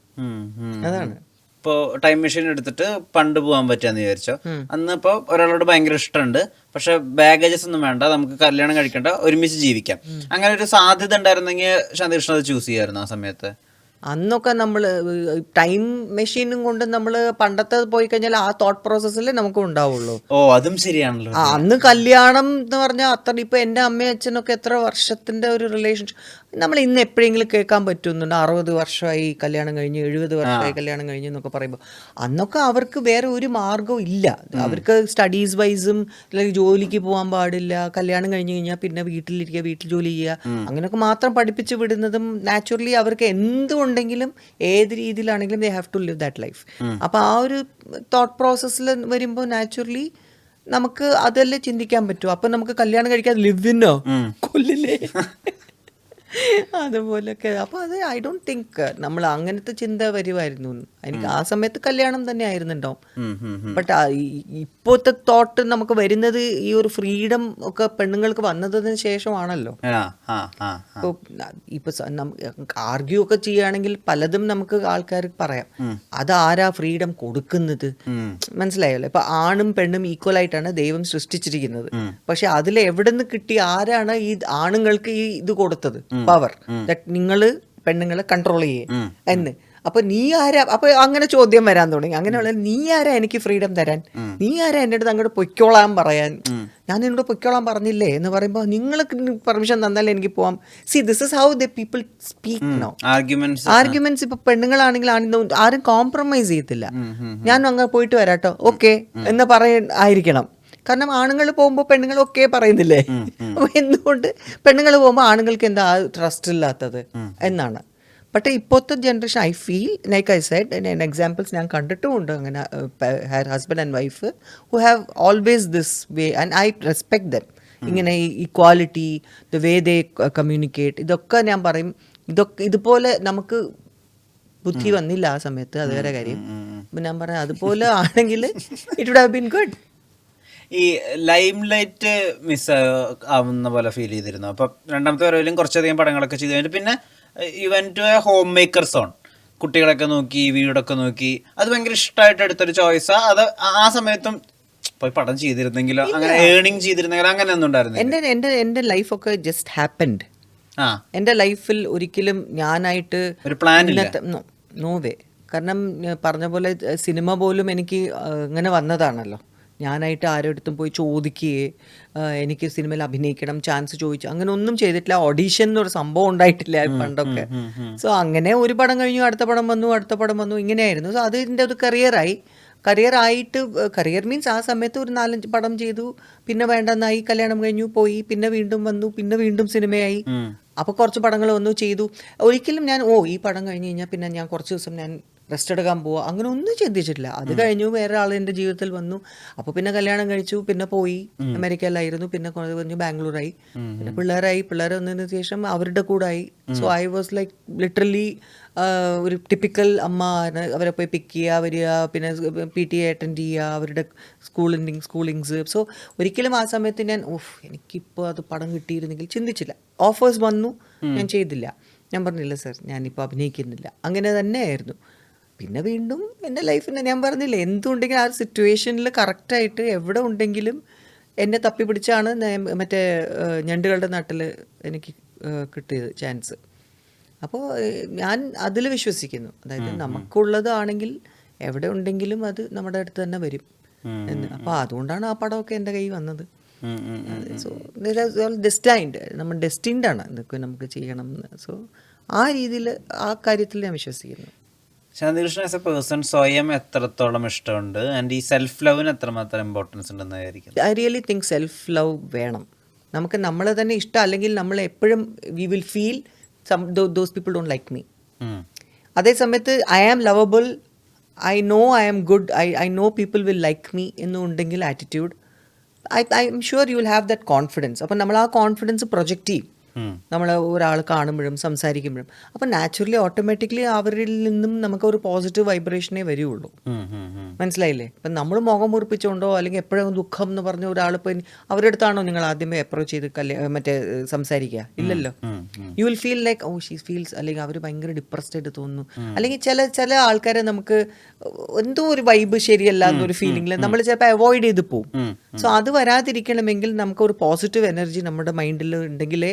അതാണ്. ഇപ്പോൾ ടൈം മെഷീൻ എടുത്തിട്ട് പണ്ട് പോകാൻ പറ്റാന്ന് വിചാരിച്ചോ, അന്ന് ഇപ്പോൾ ഒരാളോട് ഭയങ്കര ഇഷ്ടമുണ്ട്, പക്ഷെ ബാഗേജസ് ഒന്നും വേണ്ട, നമുക്ക് കല്യാണം കഴിക്കണ്ട, ഒരുമിച്ച് ജീവിക്കാം, അങ്ങനെ ഒരു സാധ്യത ഉണ്ടായിരുന്നെങ്കിൽ ശാന്തികൃഷ്ണൻ അത് ചൂസ് ചെയ്യായിരുന്നു ആ സമയത്ത്? അന്നൊക്കെ നമ്മൾ ടൈം മെഷീനും കൊണ്ട് നമ്മൾ പണ്ടത്തെ പോയി കഴിഞ്ഞാൽ ആ തോട്ട് പ്രോസസ്സിൽ നമുക്ക് ഉണ്ടാവുള്ളൂ. ഓ, അതും ശരിയാണല്ലോ. അന്ന് കല്യാണം എന്ന് പറഞ്ഞാൽ അത്ര, ഇപ്പൊ എൻ്റെ അമ്മയും അച്ഛനൊക്കെ എത്ര വർഷത്തിന്റെ ഒരു റിലേഷൻഷിപ്പ് നമ്മൾ ഇന്ന് എപ്പോഴെങ്കിലും കേൾക്കാൻ പറ്റുന്നുണ്ട്. 60 വർഷമായി കല്യാണം കഴിഞ്ഞ്, 70 വർഷമായി കല്യാണം കഴിഞ്ഞ് എന്നൊക്കെ പറയുമ്പോൾ അന്നൊക്കെ അവർക്ക് വേറെ ഒരു മാർഗവും ഇല്ല. അവർക്ക് സ്റ്റഡീസ് വൈസും അല്ലെങ്കിൽ ജോലിക്ക് പോകാൻ പാടില്ല, കല്യാണം കഴിഞ്ഞ് കഴിഞ്ഞാൽ പിന്നെ വീട്ടിലിരിക്കുക, വീട്ടിൽ ജോലി ചെയ്യുക, അങ്ങനെയൊക്കെ മാത്രം പഠിപ്പിച്ച് വിടുന്നതും നാച്ചുറലി അവർക്ക് എന്തുകൊണ്ടെങ്കിലും ഏത് രീതിയിലാണെങ്കിലും they have to live that life. അപ്പോൾ ആ ഒരു തോട്ട് പ്രോസസ്സിൽ വരുമ്പോൾ നാച്ചുറലി നമുക്ക് അതല്ലേ ചിന്തിക്കാൻ പറ്റും. അപ്പം നമുക്ക് കല്യാണം കഴിക്കാതെ ലിവിനോ കൊല്ലില്ലേ അതുപോലൊക്കെ. അപ്പോൾ അത് ഐ ഡോണ്ട് തിങ്ക് നമ്മൾ അങ്ങനത്തെ ചിന്ത വരുമായിരുന്നു. എനിക്ക് ആ സമയത്ത് കല്യാണം തന്നെ ആയിരുന്നുണ്ടാവും. ബട്ട് ഇപ്പോഴത്തെ തോട്ട് നമുക്ക് വരുന്നത് ഈ ഒരു ഫ്രീഡം ഒക്കെ പെണ്ണുങ്ങൾക്ക് വന്നതിന് ശേഷമാണല്ലോ. ഇപ്പൊ ആർഗ്യൂ ഒക്കെ ചെയ്യുകയാണെങ്കിൽ പലതും നമുക്ക് ആൾക്കാർ പറയാം, അതാരാ ഫ്രീഡം കൊടുക്കുന്നത്? മനസ്സിലായല്ലോ. ഇപ്പൊ ആണും പെണ്ണും ഈക്വൽ ആയിട്ടാണ് ദൈവം സൃഷ്ടിച്ചിരിക്കുന്നത്. പക്ഷെ അതിൽ എവിടെ നിന്ന് കിട്ടി, ആരാണ് ഈ ആണുങ്ങൾക്ക് ഈ ഇത് കൊടുത്തത്, പവർ, നിങ്ങള് പെണ്ണുങ്ങളെ കൺട്രോൾ ചെയ്യേ എന്ന്? അപ്പൊ നീ ആരാ? അപ്പൊ അങ്ങനെ ചോദ്യം വരാൻ തുടങ്ങി. അങ്ങനെയുള്ള നീ ആരാ എനിക്ക് ഫ്രീഡം തരാൻ? നീ ആരാ എൻ്റെ അടുത്ത് അങ്ങോട്ട് പൊയ്ക്കോളാൻ പറയാൻ? ഞാൻ എന്നോട് പൊയ്ക്കോളാൻ പറഞ്ഞില്ലേ എന്ന് പറയുമ്പോൾ നിങ്ങൾ പെർമിഷൻ തന്നാലേ എനിക്ക് പോവാം. See this is how the people speak now. Arguments ഇപ്പൊ പെണ്ണുങ്ങളാണെങ്കിൽ ആരും കോംപ്രമൈസ് ചെയ്യത്തില്ല. ഞാൻ അങ്ങ് പോയിട്ട് വരാട്ടോ, ഓക്കെ എന്ന് ആയിരിക്കണം. കാരണം ആണുങ്ങൾ പോകുമ്പോൾ പെണ്ണുങ്ങൾ ഒക്കെ പറയുന്നില്ലേ? എന്തുകൊണ്ട് പെണ്ണുങ്ങൾ പോകുമ്പോൾ ആണുങ്ങൾക്ക് എന്താ ട്രസ്റ്റ് ഇല്ലാത്തത് എന്നാണ്. പക്ഷേ ഇപ്പോഴത്തെ generation I feel like I said examples ഞാൻ കണ്ടിട്ടുമുണ്ട് അങ്ങനെ husband and wife who have always this way and I respect them. ഇങ്ങനെ equality, the way they communicate, ഇതൊക്കെ ഞാൻ പറയും ഇതുപോലെ നമുക്ക് ബുദ്ധി വന്നില്ല ആ സമയത്ത്, അത് വേറെ കാര്യം. അപ്പം ഞാൻ പറയാം അതുപോലെ ആണെങ്കിൽ it would have been good. ഈ ലൈം ലൈറ്റ് മിസ് ആവുന്ന പോലെ ഫീൽ ചെയ്തിരുന്നു. അപ്പം രണ്ടാമത്തെ വരവിലും കുറച്ചധികം പടങ്ങളൊക്കെ ചെയ്ത് കഴിഞ്ഞിട്ട് പിന്നെ you went to a homemaker zone. കുട്ടികളൊക്കെ നോക്കി, വീടൊക്കെ നോക്കി, അത് ഭയങ്കര ഇഷ്ടമായിട്ട് എടുത്തൊരു ചോയ്സാ? അത് ആ സമയത്തും പോയി പടം ചെയ്തിരുന്നെങ്കിലോ, അങ്ങനെ ഏണിങ് ചെയ്തിരുന്നെങ്കിലോ, അങ്ങനെ ഒന്നും ഉണ്ടായിരുന്നു? എൻ്റെ ലൈഫൊക്കെ ജസ്റ്റ് ഹാപ്പൻഡ്. എൻ്റെ ലൈഫിൽ ഒരിക്കലും ഞാനായിട്ട് ഒരു പ്ലാൻ ഇല്ല, നോ വേ. കാരണം പറഞ്ഞ പോലെ സിനിമ പോലും എനിക്ക് ഇങ്ങനെ വന്നതാണല്ലോ. ഞാനായിട്ട് ആരോടത്തും പോയി ചോദിക്കുകയെ എനിക്ക് സിനിമയിൽ അഭിനയിക്കണം ചാൻസ് ചോദിച്ചു അങ്ങനെ ഒന്നും ചെയ്തിട്ടില്ല. ഓഡീഷൻ എന്നൊരു സംഭവം ഉണ്ടായിട്ടില്ല പണ്ടൊക്കെ. സോ അങ്ങനെ ഒരു പടം കഴിഞ്ഞു, അടുത്ത പടം വന്നു, ഇങ്ങനെയായിരുന്നു. സോ അതിൻ്റെ ഒരു കരിയറായിട്ട് കരിയർ മീൻസ് ആ സമയത്ത് ഒരു 4-5 പടം ചെയ്തു, പിന്നെ വേണ്ടെന്നായി, കല്യാണം കഴിഞ്ഞു, പോയി, പിന്നെ വീണ്ടും വന്നു, പിന്നെ വീണ്ടും സിനിമയായി. അപ്പോൾ കുറച്ച് പടങ്ങൾ വന്നു, ചെയ്തു. ഒരിക്കലും ഞാൻ ഈ പടം കഴിഞ്ഞ് കഴിഞ്ഞാൽ പിന്നെ ഞാൻ കുറച്ച് ദിവസം ഞാൻ റെസ്റ്റ് എടുക്കാൻ പോവുക, അങ്ങനെ ഒന്നും ചിന്തിച്ചിട്ടില്ല. അത് കഴിഞ്ഞു, വേറെ ആൾ എൻ്റെ ജീവിതത്തിൽ വന്നു, അപ്പോൾ പിന്നെ കല്യാണം കഴിച്ചു, പിന്നെ പോയി, അമേരിക്കയിലായിരുന്നു, പിന്നെ കുറഞ്ഞു ബാംഗ്ലൂരായി, പിന്നെ പിള്ളേർ വന്നതിന് ശേഷം അവരുടെ കൂടായി. So I was like literally ഒരു ടിപ്പിക്കൽ അമ്മ. അവരെ പോയി പിക്ക് ചെയ്യുക, വരിക, പിന്നെ PTA അറ്റൻഡ് ചെയ്യുക, അവരുടെ സ്കൂളിങ്സ്. സോ ഒരിക്കലും ആ സമയത്ത് ഞാൻ എനിക്കിപ്പോൾ അത് പടം കിട്ടിയിരുന്നെങ്കിൽ ചിന്തിച്ചില്ല. ഓഫേഴ്സ് വന്നു, ഞാൻ ചെയ്തില്ല. ഞാൻ പറഞ്ഞില്ല സർ ഞാനിപ്പോൾ അഭിനയിക്കുന്നില്ല, അങ്ങനെ തന്നെയായിരുന്നു. പിന്നെ വീണ്ടും എൻ്റെ ലൈഫിന് ഞാൻ പറഞ്ഞില്ലേ, എന്തുണ്ടെങ്കിലും ആ സിറ്റുവേഷനിൽ കറക്റ്റായിട്ട് എവിടെ ഉണ്ടെങ്കിലും എന്നെ തപ്പി പിടിച്ചാണ് മറ്റേ ഞണ്ടുകളുടെ നാട്ടിൽ എനിക്ക് കിട്ടിയത് ചാൻസ്. അപ്പോൾ ഞാൻ അതിൽ വിശ്വസിക്കുന്നു. അതായത് നമുക്കുള്ളതാണെങ്കിൽ എവിടെ ഉണ്ടെങ്കിലും അത് നമ്മുടെ അടുത്ത് തന്നെ വരും എന്ന്. അപ്പോൾ അതുകൊണ്ടാണ് ആ പടമൊക്കെ എൻ്റെ കയ്യിൽ വന്നത്. സോ ഡെസ്റ്റൈൻഡ്, നമ്മൾ ഡെസ്റ്റിൻഡാണ് ഇതൊക്കെ നമുക്ക് ചെയ്യണം എന്ന്. സോ ആ രീതിയിൽ ആ കാര്യത്തിൽ ഞാൻ വിശ്വസിക്കുന്നു. ശാന്തികൃഷ്ണൻ ആസ് എ പേഴ്സൺ സ്വയം എത്രത്തോളം ഇഷ്ടമുണ്ട്, ആൻഡ് ഈ സെൽഫ് ലവിന് എത്രമാത്രം ഇമ്പോർട്ടൻസ് ഉണ്ടെന്ന് വിചാരിക്കുന്നു? I really think self love വേണം. നമുക്ക് നമ്മളെ തന്നെ ഇഷ്ടം അല്ലെങ്കിൽ നമ്മൾ എപ്പോഴും we will feel those people don't like me. അതേ സമയത്ത് I am lovable, I know I am good, I know people will like me എന്നുണ്ടെങ്കിൽ attitude, I am sure you will have that confidence. അപ്പം നമ്മൾ ആ confidence project ചെയ്യും നമ്മൾ ഒരാൾ കാണുമ്പോഴും സംസാരിക്കുമ്പോഴും. അപ്പം നാച്ചുറലി ഓട്ടോമാറ്റിക്കലി അവരിൽ നിന്നും നമുക്ക് ഒരു പോസിറ്റീവ് വൈബ്രേഷനേ വരികയുള്ളൂ. മനസ്സിലായില്ലേ? ഇപ്പം നമ്മൾ മുഖം മുറിപ്പിച്ചുകൊണ്ടോ അല്ലെങ്കിൽ എപ്പോഴും ദുഃഖം എന്ന് പറഞ്ഞ ഒരാളിപ്പോൾ അവരുടെ അടുത്താണോ നിങ്ങൾ ആദ്യമേ അപ്രോച്ച് ചെയ്ത് മറ്റേ സംസാരിക്കുക? ഇല്ലല്ലോ. You will feel like oh she feels, അല്ലെങ്കിൽ അവർ ഭയങ്കര ഡിപ്രസ്ഡ് ആയിട്ട് തോന്നുന്നു, അല്ലെങ്കിൽ ചില ആൾക്കാരെ നമുക്ക് എന്തോ ഒരു വൈബ് ശരിയല്ല എന്നൊരു ഫീലിംഗിൽ നമ്മൾ ചിലപ്പോൾ അവോയ്ഡ് ചെയ്ത് പോകും. സോ അത് വരാതിരിക്കണമെങ്കിൽ നമുക്ക് ഒരു പോസിറ്റീവ് എനർജി നമ്മുടെ മൈൻഡിൽ ഉണ്ടെങ്കിലേ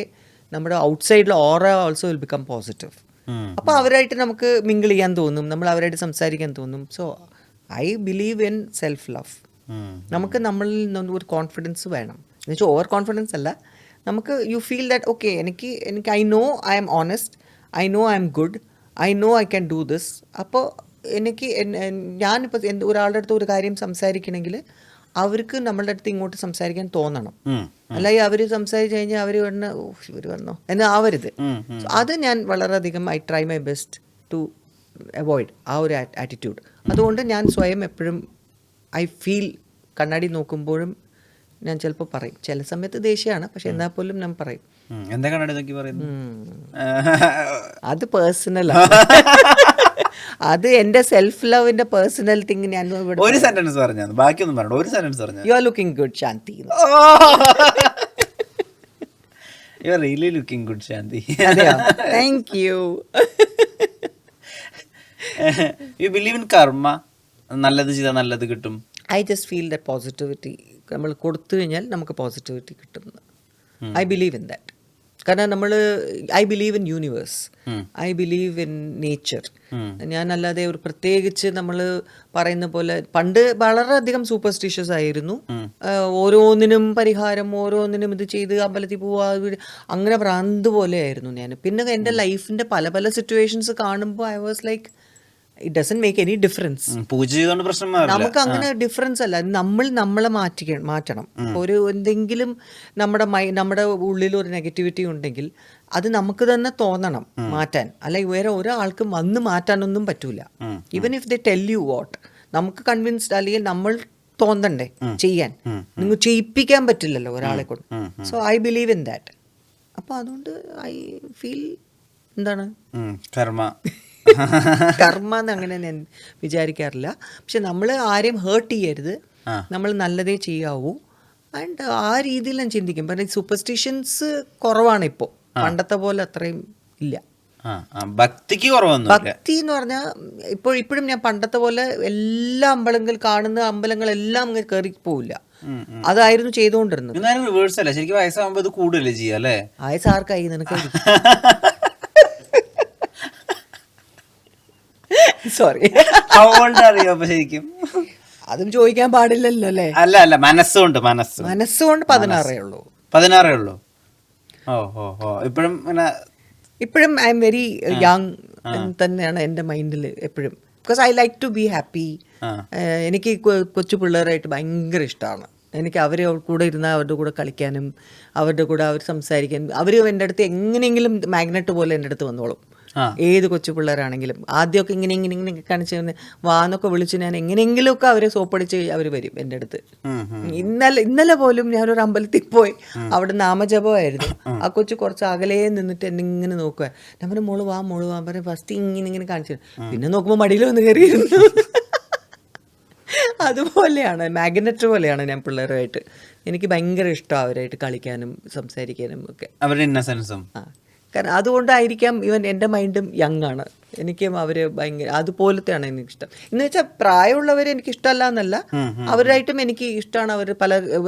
നമ്മുടെ ഔട്ട്സൈഡിൽ ഓറ ഓൾസോ വിൽ ബിക്കം പോസിറ്റീവ്. അപ്പോൾ അവരായിട്ട് നമുക്ക് മിങ്കിൾ ചെയ്യാൻ തോന്നും, നമ്മൾ അവരായിട്ട് സംസാരിക്കാൻ തോന്നും. So I believe in self love. നമുക്ക് നമ്മളിൽ നിന്ന് ഒരു കോൺഫിഡൻസ് വേണം. എന്ന് വെച്ചാൽ ഓവർ കോൺഫിഡൻസ് അല്ല, നമുക്ക് യു ഫീൽ ദാറ്റ് ഓക്കെ എനിക്ക് I know I am honest, I know I am good, I know I can do this. അപ്പോൾ എനിക്ക് ഞാനിപ്പോൾ ഒരാളുടെ അടുത്ത് ഒരു കാര്യം സംസാരിക്കണമെങ്കിൽ അവർക്ക് നമ്മളുടെ അടുത്ത് ഇങ്ങോട്ട് സംസാരിക്കാൻ തോന്നണം. അല്ലെങ്കിൽ അവർ സംസാരിച്ച് കഴിഞ്ഞാൽ അവർ ഇവർ വന്നോ എന്ന് ആവരുത്. അത് ഞാൻ വളരെയധികം I try my best to avoid ആ ഒരു ആറ്റിറ്റ്യൂഡ്. അതുകൊണ്ട് ഞാൻ സ്വയം എപ്പോഴും ഐ ഫീൽ കണ്ണാടി നോക്കുമ്പോഴും ഞാൻ ചിലപ്പോൾ പറയും, ചില സമയത്ത് ദേഷ്യമാണ്, പക്ഷെ എന്നാൽ പോലും ഞാൻ പറയും. എന്താ കണ്ണാടി നോക്കി പറയുന്നു? അത് പേഴ്സണലാണ്. അത് എന്റെ സെൽഫ് ലവിന്റെ പേഴ്സണൽ തിങ്. ഞാൻ ഒരു സെന്റൻസ് പറഞ്ഞാൽ ബാക്കിയൊന്നും പറയണ്ട, ഒരു സെന്റൻസ് പറഞ്ഞാൽ you are looking good Shanti. You are really looking good Shanti. Thank you. You believe in karma? നല്ലത് ചെയ്താൽ നല്ലത് കിട്ടും. I just feel that positivity നമ്മൾ കൊടുത്തു കഴിഞ്ഞാൽ നമുക്ക് പോസിറ്റിവിറ്റി കിട്ടുന്നു. I believe in that. കാരണം നമ്മൾ I believe in universe, I believe in nature. ഞാനല്ലാതെ ഒരു പ്രത്യേകിച്ച് നമ്മൾ പറയുന്ന പോലെ പണ്ട് വളരെയധികം സൂപ്പർസ്റ്റിഷ്യസ് ആയിരുന്നു. ഓരോന്നിനും പരിഹാരം, ഓരോന്നിനും ഇത് ചെയ്ത് അമ്പലത്തിൽ പോവാ, അങ്ങനെ ഭ്രാന്ത് പോലെയായിരുന്നു ഞാൻ. പിന്നെ എൻ്റെ ലൈഫിൻ്റെ പല പല സിറ്റുവേഷൻസ് കാണുമ്പോൾ I was like it doesn't make any difference. പൂജ ചെയ്തുകൊണ്ട് പ്രശ്നം നമുക്ക് അങ്ങനെ ഡിഫറൻസ് അല്ല, നമ്മളെ മാറ്റണം. ഒരു എന്തെങ്കിലും നമ്മുടെ ഉള്ളിൽ ഒരു നെഗറ്റിവിറ്റി ഉണ്ടെങ്കിൽ അത് നമുക്ക് തന്നെ തോന്നണം മാറ്റാൻ. അല്ലെങ്കിൽ വേറെ ഒരാൾക്കും വന്ന് മാറ്റാനൊന്നും പറ്റൂല. Even if they tell you what, നമുക്ക് കൺവിൻസ്ഡ് അല്ലെങ്കിൽ നമ്മൾ തോന്നണ്ടേ ചെയ്യാൻ. നിങ്ങൾ ചെയ്യിപ്പിക്കാൻ പറ്റില്ലല്ലോ ഒരാളെ കൊണ്ട്. So I believe in that. അപ്പോൾ അതുകൊണ്ട് ഐ ഫീൽ എന്താണ് കർമ്മ എന്ന് അങ്ങനെ ഞാൻ വിചാരിക്കാറില്ല. പക്ഷെ നമ്മൾ ആരെയും ഹേർട്ട് ചെയ്യരുത്, നമ്മൾ നല്ലതേ ചെയ്യാവൂ. ആൻഡ് ആ രീതിയിൽ ഞാൻ ചിന്തിക്കും. കാരണം സൂപ്പർസ്റ്റിഷ്യൻസ് കുറവാണ് ഇപ്പോൾ, പണ്ടത്തെ പോലെ അത്രയും ഇല്ല. ഭക്തിക്ക് കുറവൊന്നും. ഭക്തി എന്ന് പറഞ്ഞാൽ ഇപ്പോഴും ഞാൻ പണ്ടത്തെ പോലെ എല്ലാ കാണുന്ന അമ്പലങ്ങളെല്ലാം അങ്ങ് കയറി പോവില്ല. അതായിരുന്നു ചെയ്തുകൊണ്ടിരുന്നത്. ശരിക്കും വയസ്സാകുമ്പോൾ ഇത് കൂടുതലേ ചെയ്യാം അല്ലേ? വയസ്സാർക്കായി നിനക്ക്? സോറി, അറിയോ? ശരിക്കും അതും ചോദിക്കാൻ പാടില്ലല്ലോ അല്ലേ? അല്ല മനസ്സുകൊണ്ട് 16 ഉള്ളൂ. ഇപ്പോഴും ഐ എം വെരി യങ് തന്നെയാണ് എൻ്റെ മൈൻഡിൽ എപ്പോഴും. Because I like to be happy. എനിക്ക് കൊച്ചു പിള്ളേരായിട്ട് ഭയങ്കര ഇഷ്ടമാണ്. എനിക്ക് അവർ കൂടെ ഇരുന്നാൽ അവരുടെ കൂടെ കളിക്കാനും അവരുടെ കൂടെ അവർ സംസാരിക്കാനും. അവർ എൻ്റെ അടുത്ത് എങ്ങനെയെങ്കിലും മാഗ്നറ്റ് പോലെ എൻ്റെ അടുത്ത് വന്നോളും. ഏത് കൊച്ചു പിള്ളേരാണെങ്കിലും ആദ്യമൊക്കെ ഇങ്ങനെ കാണിച്ച് വാന്നൊക്കെ വിളിച്ച് ഞാൻ എങ്ങനെയെങ്കിലുമൊക്കെ അവരെ സോപ്പടിച്ച് അവർ വരും എൻ്റെ അടുത്ത്. ഇന്നലെ പോലും ഞാനൊരു അമ്പലത്തിൽ പോയി, അവിടെ നാമജപമായിരുന്നു. ആ കൊച്ചു കുറച്ച് അകലേ നിന്നിട്ട് എന്നെ ഇങ്ങനെ നോക്കുക. നമ്മുടെ മോള് വാ പറഞ്ഞ് ഫസ്റ്റ് ഇങ്ങനെ കാണിച്ചു. പിന്നെ നോക്കുമ്പോൾ മടിയിൽ വന്ന് കയറിയിരുന്നു. അതുപോലെയാണ്, മാഗ്നറ്റ് പോലെയാണ് ഞാൻ പിള്ളേരുമായിട്ട്. എനിക്ക് ഭയങ്കര ഇഷ്ടമാണ് അവരായിട്ട് കളിക്കാനും സംസാരിക്കാനും ഒക്കെ. അവരുടെ ഇന്നസെൻസും. കാരണം അതുകൊണ്ടായിരിക്കാം ഇവൻ എൻ്റെ മൈൻഡും യങ് ആണ്. എനിക്കും അവർ ഭയങ്കര അതുപോലത്തെയാണ് എനിക്കിഷ്ടം. എന്ന് വെച്ചാൽ പ്രായമുള്ളവരെ എനിക്ക് ഇഷ്ടമല്ല എന്നല്ല, അവരായിട്ടും എനിക്ക് ഇഷ്ടമാണ്. അവർ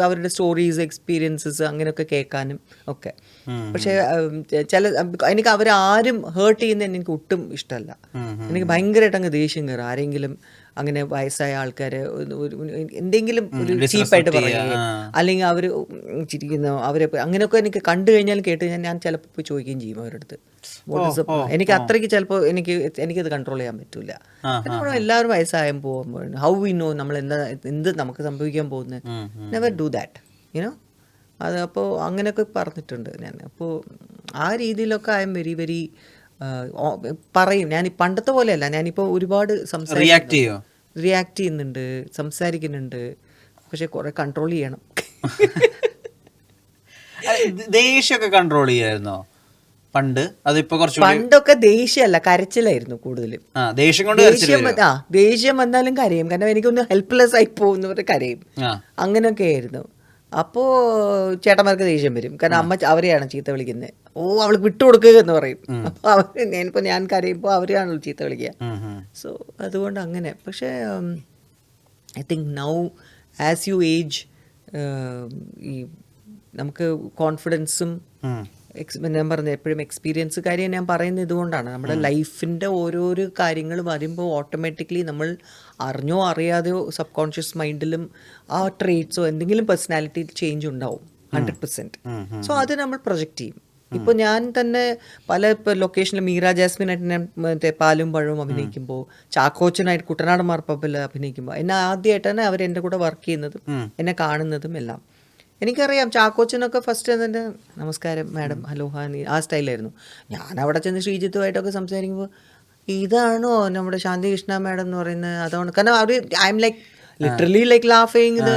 അവരുടെ സ്റ്റോറീസ്, എക്സ്പീരിയൻസസ് അങ്ങനെയൊക്കെ കേൾക്കാനും ഒക്കെ. പക്ഷേ എനിക്ക് അവരാരും ഹേർട്ട് ചെയ്യുന്ന എനിക്ക് ഒട്ടും ഇഷ്ടമല്ല. എനിക്ക് ഭയങ്കരമായിട്ട് അങ്ങ് ദേഷ്യം കയറും ആരെങ്കിലും അങ്ങനെ വയസ്സായ ആൾക്കാർ എന്തെങ്കിലും ഒരു ചീപ്പായിട്ട് പറയുകയോ അല്ലെങ്കിൽ അവർ ചിരിക്കുന്ന അവരെ അങ്ങനെയൊക്കെ എനിക്ക് കണ്ടു കഴിഞ്ഞാലും കേട്ട് കഴിഞ്ഞാൽ ഞാൻ ചിലപ്പോൾ പോയി ചോദിക്കുകയും ചെയ്യും അവരുടെ അടുത്ത്. എനിക്ക് അത്രയ്ക്ക് ചിലപ്പോൾ എനിക്കത് കൺട്രോൾ ചെയ്യാൻ പറ്റൂല. എല്ലാവരും വയസ്സായും പോകുമ്പോൾ ഹൗ വി നോ നമ്മൾ എന്ത് നമുക്ക് സംഭവിക്കാൻ പോകുന്നത്. Never do that, you know. അത് അപ്പോൾ അങ്ങനെയൊക്കെ പറഞ്ഞിട്ടുണ്ട് ഞാൻ. അപ്പോൾ ആ രീതിയിലൊക്കെ ഐ എം വെരി വെരി പറയും. ഞാൻ പണ്ടത്തെ പോലെയല്ല, ഞാനിപ്പോൾ ഒരുപാട് റിയാക്ട് ചെയ്യുന്നുണ്ട്, സംസാരിക്കുന്നുണ്ട്, പക്ഷെ കുറെ കൺട്രോൾ ചെയ്യണം. ദേഷ്യമൊക്കെ കൺട്രോൾ ചെയ്യായിരുന്നോ പണ്ട്? അതിപ്പോ കുറച്ച് പണ്ടൊക്കെ ദേഷ്യമല്ല, കരച്ചിലായിരുന്നു കൂടുതലും. ദേഷ്യം വന്നാലും കരയും, കാരണം എനിക്കൊന്ന് ഹെൽപ്ലെസ് ആയി പോകുന്നവർ കരയും, അങ്ങനെയൊക്കെ ആയിരുന്നു. അപ്പോൾ ചേട്ടന്മാർക്ക് ദേഷ്യം വരും, കാരണം അമ്മ അവരെയാണ് ചീത്ത വിളിക്കുന്നത്. അവൾക്ക് വിട്ടുകൊടുക്കുക എന്ന് പറയും. അപ്പോൾ ഞാൻ കരയുമ്പോൾ അവരെയാണല്ലോ ചീത്ത വിളിക്കുക. സോ അതുകൊണ്ട് അങ്ങനെ. പക്ഷേ I think now as you age ഈ നമുക്ക് കോൺഫിഡൻസും ഞാൻ പറഞ്ഞത് എപ്പോഴും എക്സ്പീരിയൻസ് കാര്യം ഞാൻ പറയുന്നത് ഇതുകൊണ്ടാണ്. നമ്മുടെ ലൈഫിൻ്റെ ഓരോരോ കാര്യങ്ങൾ വരുമ്പോൾ ഓട്ടോമാറ്റിക്കലി നമ്മൾ അറിഞ്ഞോ അറിയാതെയോ സബ് കോൺഷ്യസ് മൈൻഡിലും ആ ട്രേറ്റ്സോ എന്തെങ്കിലും പേഴ്സണാലിറ്റി ചേഞ്ച് ഉണ്ടാവും 100%. സോ അത് നമ്മൾ പ്രൊജക്റ്റ് ചെയ്യും. ഇപ്പോൾ ഞാൻ തന്നെ പല ലൊക്കേഷനിൽ മീര ജാസ്മിനായിട്ട് ഞാൻ മറ്റേ പാലും പഴവും അഭിനയിക്കുമ്പോൾ, ചാക്കോച്ചനായിട്ട് കുട്ടനാട് മാർപ്പാപ്പിൽ അഭിനയിക്കുമ്പോൾ, എന്നെ ആദ്യമായിട്ടാണ് അവർ എൻ്റെ കൂടെ വർക്ക് ചെയ്യുന്നതും എന്നെ കാണുന്നതും എല്ലാം. എനിക്കറിയാം ചാക്കോച്ചനൊക്കെ ഫസ്റ്റ് തന്നെ നമസ്കാരം മാഡം, ഹലോ ഹാനി, ആ സ്റ്റൈലായിരുന്നു. ഞാൻ അവിടെ ചെന്ന് ശ്രീജിത്തുമായിട്ടൊക്കെ സംസാരിക്കുമ്പോൾ ഇതാണോ നമ്മുടെ ശാന്തികൃഷ്ണ മാഡം എന്ന് പറയുന്നത്, അതാണ്. കാരണം അവർ I am like literally like ലാഫിങ് ഇത്.